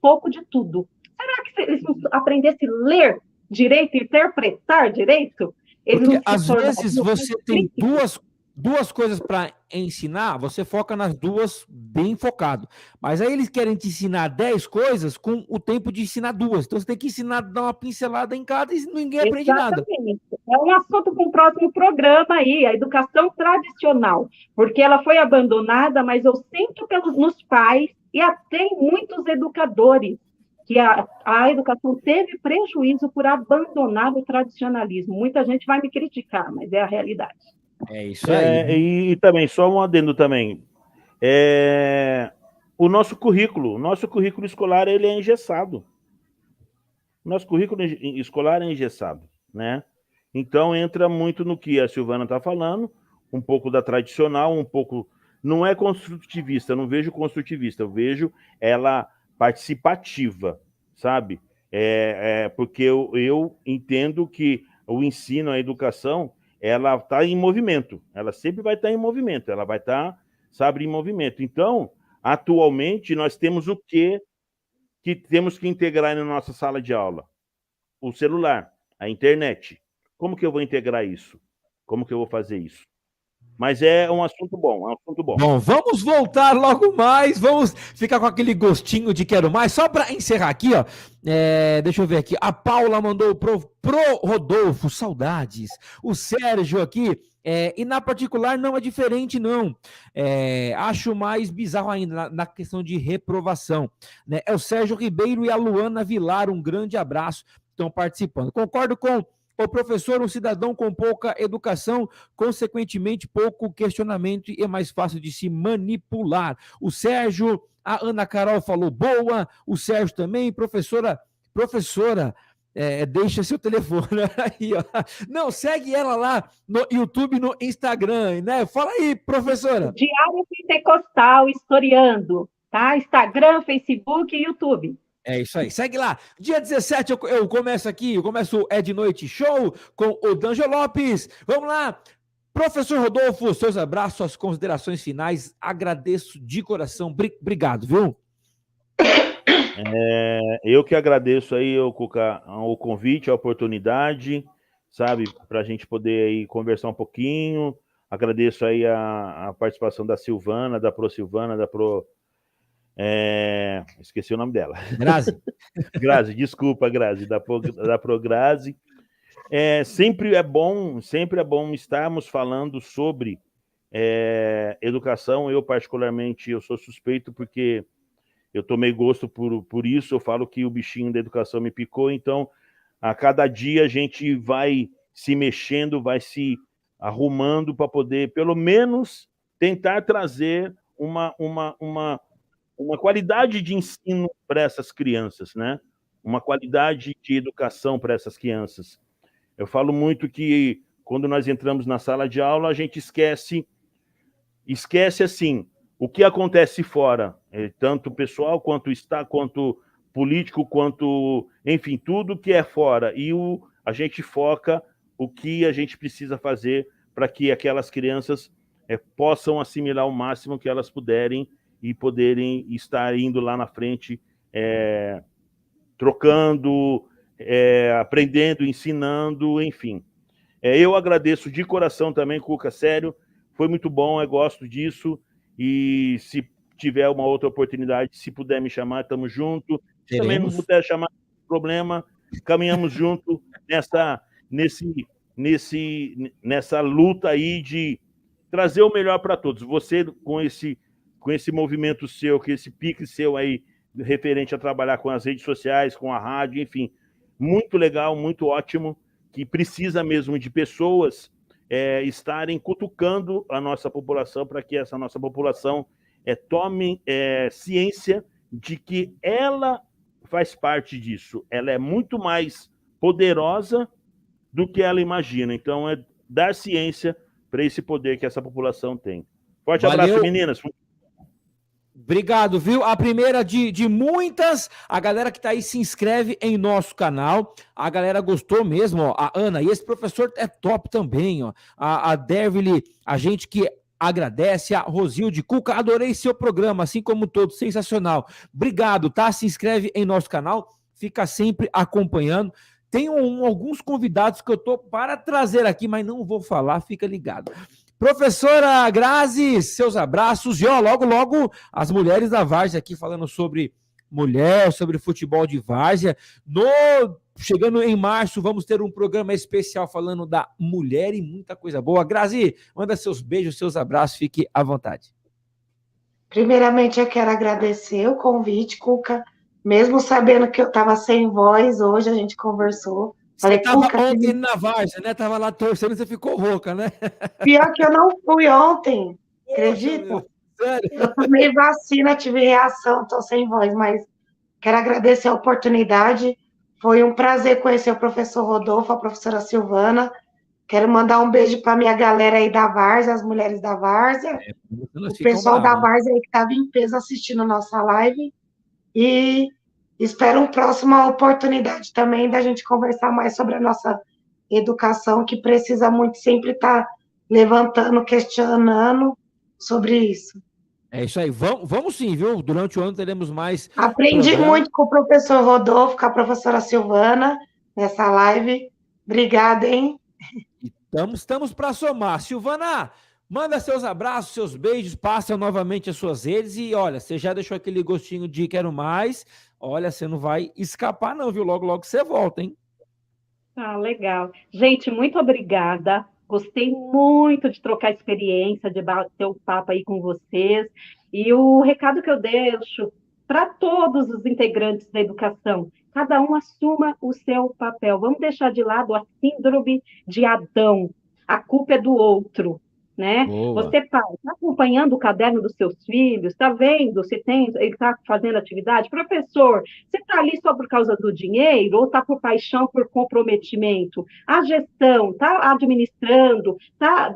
pouco de tudo. Será que se eles não aprendessem a ler direito, interpretar direito, eles
porque
não se
às vezes você tem
críticos?
duas coisas para ensinar, você foca nas duas bem focado. Mas aí eles querem te ensinar 10 coisas com o tempo de ensinar 2. Então você tem que ensinar, dar uma pincelada em cada e ninguém aprende nada.
Exatamente. É um assunto para um próximo programa aí, a educação tradicional, porque ela foi abandonada, mas eu sinto nos pais e até em muitos educadores que a educação teve prejuízo por abandonar o tradicionalismo. Muita gente vai me criticar, mas é a realidade.
É isso aí.
E também, só um adendo também. O nosso currículo escolar, ele é engessado. Nosso currículo escolar é engessado, né? Então, entra muito no que a Silvana está falando, um pouco da tradicional, um pouco... Não é construtivista, eu não vejo construtivista, eu vejo ela participativa, sabe? Porque eu entendo que o ensino, a educação, ela está em movimento, ela sempre vai estar em movimento, ela vai estar, sabe, em movimento. Então, atualmente, nós temos o que temos que integrar na nossa sala de aula? O celular, a internet. Como que eu vou integrar isso? Como que eu vou fazer isso? Mas é um assunto bom,
Bom, vamos voltar logo mais, vamos ficar com aquele gostinho de quero mais. Só para encerrar aqui, ó, deixa eu ver aqui, a Paula mandou pro Rodolfo, saudades. O Sérgio aqui, e na particular não é diferente não, acho mais bizarro ainda na questão de reprovação, né? É o Sérgio Ribeiro e a Luana Vilar, um grande abraço, estão participando. Concordo com o professor, um cidadão com pouca educação, consequentemente pouco questionamento e é mais fácil de se manipular. O Sérgio, a Ana Carol falou boa, o Sérgio também, professora, deixa seu telefone aí, ó. Não, segue ela lá no YouTube, no Instagram, né? Fala aí, professora.
Diário Pentecostal Historiando, tá? Instagram, Facebook e YouTube.
É isso aí, segue lá. Dia 17 eu começo o É de Noite Show com o D'Angelo Lopes. Vamos lá. Professor Rodolfo, seus abraços, suas considerações finais. Agradeço de coração. Obrigado, viu?
Eu que agradeço aí, Cuca, o convite, a oportunidade, sabe, para a gente poder aí conversar um pouquinho. Agradeço aí a participação da Silvana, da Pro Silvana, da Pro... esqueci o nome dela. Grazi, desculpa, Grazi, da Pro Grazi. Sempre é bom estarmos falando sobre Educação, eu particularmente, eu sou suspeito porque eu tomei gosto por isso, eu falo que o bichinho da educação me picou, então a cada dia a gente vai se mexendo, vai se arrumando para poder, pelo menos, tentar trazer uma qualidade de ensino para essas crianças, né? Uma qualidade de educação para essas crianças. Eu falo muito que quando nós entramos na sala de aula, a gente esquece assim, o que acontece fora, tanto pessoal, quanto Estado, quanto político, quanto, enfim, tudo que é fora. E a gente foca o que a gente precisa fazer para que aquelas crianças possam assimilar o máximo que elas puderem e poderem estar indo lá na frente, trocando, aprendendo, ensinando, enfim. Eu agradeço de coração também, Cuca, sério, foi muito bom, eu gosto disso, e se tiver uma outra oportunidade, se puder me chamar, estamos juntos. Se também não puder chamar, problema, caminhamos junto nessa luta aí de trazer o melhor para todos. Você, com esse movimento seu, com esse pique seu aí, referente a trabalhar com as redes sociais, com a rádio, enfim, muito legal, muito ótimo, que precisa mesmo de pessoas estarem cutucando a nossa população para que essa nossa população tome ciência de que ela faz parte disso. Ela é muito mais poderosa do que ela imagina. Então, dar ciência para esse poder que essa população tem. Forte abraço, meninas.
Obrigado, viu? A primeira de muitas. A galera que tá aí se inscreve em nosso canal. A galera gostou mesmo, ó. A Ana, e esse professor é top também, ó. A Derville, a gente que agradece. A Rosilde, Cuca, adorei seu programa, assim como todos, sensacional. Obrigado, tá? Se inscreve em nosso canal, fica sempre acompanhando. Tem alguns convidados que eu tô para trazer aqui, mas não vou falar, fica ligado. Professora Grazi, seus abraços. E ó, logo, logo, as mulheres da Várzea aqui falando sobre mulher, sobre futebol de várzea. Chegando em março, vamos ter um programa especial falando da mulher e muita coisa boa. Grazi, manda seus beijos, seus abraços, fique à vontade.
Primeiramente, eu quero agradecer o convite, Cuca. Mesmo sabendo que eu estava sem voz, hoje a gente conversou.
Você estava ontem na Várzea, né? Estava lá torcendo e você ficou rouca, né?
Pior que eu não fui ontem, acredita?
Sério?
Eu tomei vacina, tive reação, estou sem voz, mas quero agradecer a oportunidade. Foi um prazer conhecer o professor Rodolfo, a professora Silvana. Quero mandar um beijo para minha galera aí da Várzea, as mulheres da Várzea. O pessoal da Várzea aí que estava em peso assistindo a nossa live. E espero uma próxima oportunidade também da gente conversar mais sobre a nossa educação, que precisa muito sempre estar levantando, questionando sobre isso.
É isso aí. Vamos sim, viu? Durante o ano teremos mais...
Aprendi muito com o professor Rodolfo, com a professora Silvana, nessa live. Obrigada, hein?
Estamos para somar. Silvana, manda seus abraços, seus beijos, passa novamente as suas redes e olha, você já deixou aquele gostinho de quero mais, olha, você não vai escapar não, viu? Logo, logo você volta, hein?
Ah, legal. Gente, muito obrigada. Gostei muito de trocar experiência, de bater o papo aí com vocês. E o recado que eu deixo para todos os integrantes da educação, cada um assuma o seu papel. Vamos deixar de lado a síndrome de Adão. A culpa é do outro, né?
Boa.
Você, pai, está acompanhando o caderno dos seus filhos? Está vendo se ele está fazendo atividade? Professor, você está ali só por causa do dinheiro ou está por paixão, por comprometimento? A gestão está administrando, está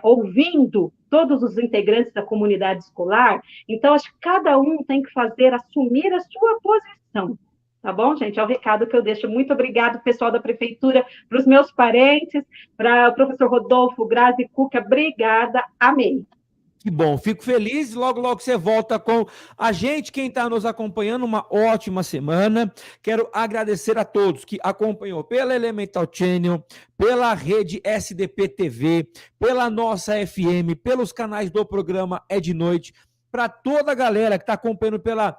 ouvindo todos os integrantes da comunidade escolar? Então, acho que cada um tem que assumir a sua posição. Tá bom, gente? É o recado que eu deixo. Muito obrigado, pessoal da prefeitura, para os meus parentes, para o professor Rodolfo, Grazi, Cuca, obrigada, amei.
Que bom, fico feliz. Logo, logo você volta com a gente, quem está nos acompanhando, uma ótima semana. Quero agradecer a todos que acompanhou pela Elemental Channel, pela rede SDP TV, pela nossa FM, pelos canais do programa É de Noite, para toda a galera que está acompanhando pela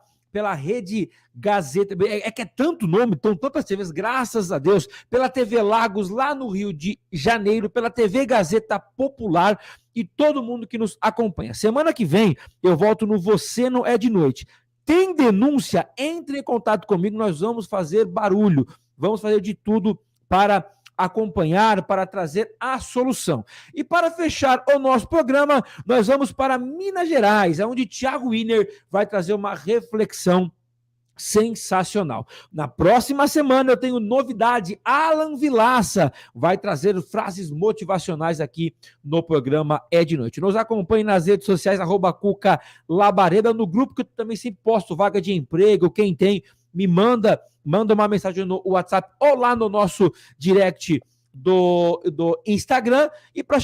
Rede Gazeta, que é tanto nome, tantas TVs, graças a Deus, pela TV Lagos, lá no Rio de Janeiro, pela TV Gazeta Popular e todo mundo que nos acompanha. Semana que vem eu volto no Você Não É de Noite. Tem denúncia? Entre em contato comigo, nós vamos fazer barulho, vamos fazer de tudo para acompanhar, para trazer a solução. E para fechar o nosso programa, nós vamos para Minas Gerais, onde Thiago Winer vai trazer uma reflexão sensacional. Na próxima semana eu tenho novidade, Alan Vilaça vai trazer frases motivacionais aqui no programa É de Noite. Nos acompanhe nas redes sociais, @Cuca Labareda, no grupo que eu também sempre posto vaga de emprego, quem tem, me manda uma mensagem no WhatsApp ou lá no nosso direct do Instagram. E para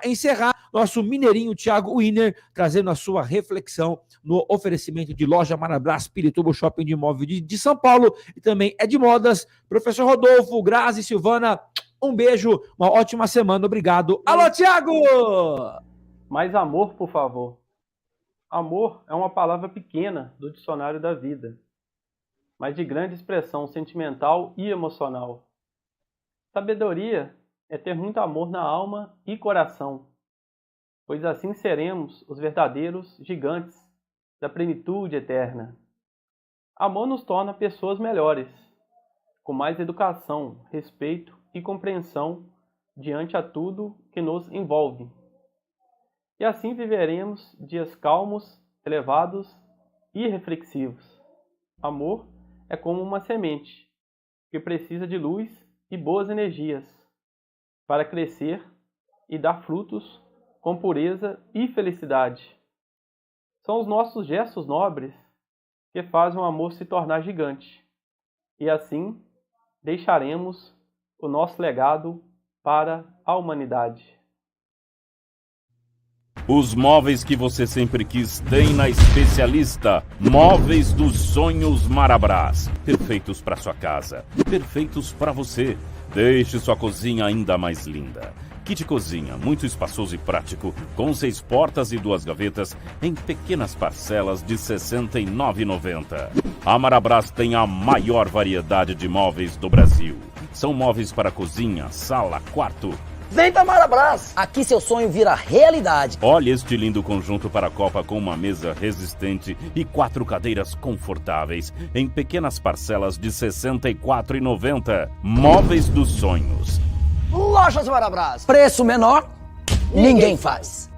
encerrar, nosso mineirinho Thiago Winer trazendo a sua reflexão no oferecimento de Loja Marabras, Pirituba, Shopping de Imóvel de São Paulo, e também é de modas. Professor Rodolfo, Grazi, Silvana, um beijo, uma ótima semana, obrigado. Alô, Thiago!
Mais amor, por favor. Amor é uma palavra pequena do dicionário da vida, mas de grande expressão sentimental e emocional. Sabedoria é ter muito amor na alma e coração, pois assim seremos os verdadeiros gigantes da plenitude eterna. Amor nos torna pessoas melhores, com mais educação, respeito e compreensão diante a tudo que nos envolve. E assim viveremos dias calmos, elevados e reflexivos. Amor é como uma semente que precisa de luz e boas energias para crescer e dar frutos com pureza e felicidade. São os nossos gestos nobres que fazem o amor se tornar gigante, e assim deixaremos o nosso legado para a humanidade.
Os móveis que você sempre quis tem na Especialista. Móveis dos Sonhos Marabras. Perfeitos para sua casa, perfeitos para você. Deixe sua cozinha ainda mais linda. Kit cozinha, muito espaçoso e prático, com 6 portas e 2 gavetas, em pequenas parcelas de R$ 69,90. A Marabras tem a maior variedade de móveis do Brasil. São móveis para cozinha, sala, quarto.
Vem pra Marabras! Aqui seu sonho vira realidade.
Olha este lindo conjunto para a Copa com uma mesa resistente e 4 cadeiras confortáveis em pequenas parcelas de R$ 64,90. Móveis dos Sonhos.
Lojas Marabras. Preço menor, ninguém faz.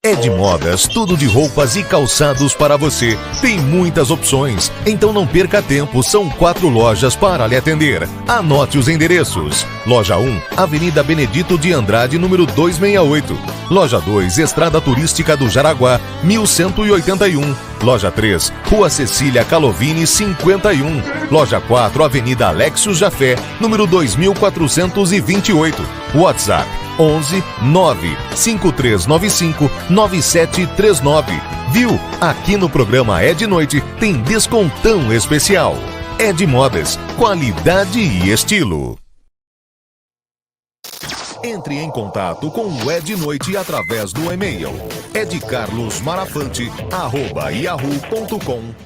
É de Modas, tudo de roupas e calçados para você. Tem muitas opções, então não perca tempo, são 4 lojas para lhe atender. Anote os endereços. Loja 1, Avenida Benedito de Andrade, número 268. Loja 2, Estrada Turística do Jaraguá, 1181. Loja 3, Rua Cecília Calovini, 51. Loja 4, Avenida Alexio Jafé, número 2428. WhatsApp 11 95395 9739. Viu? Aqui no programa É de Noite tem descontão especial. É de Modas, qualidade e estilo. Entre em contato com o É de Noite através do e-mail edcarlosmarafante@yahoo.com.br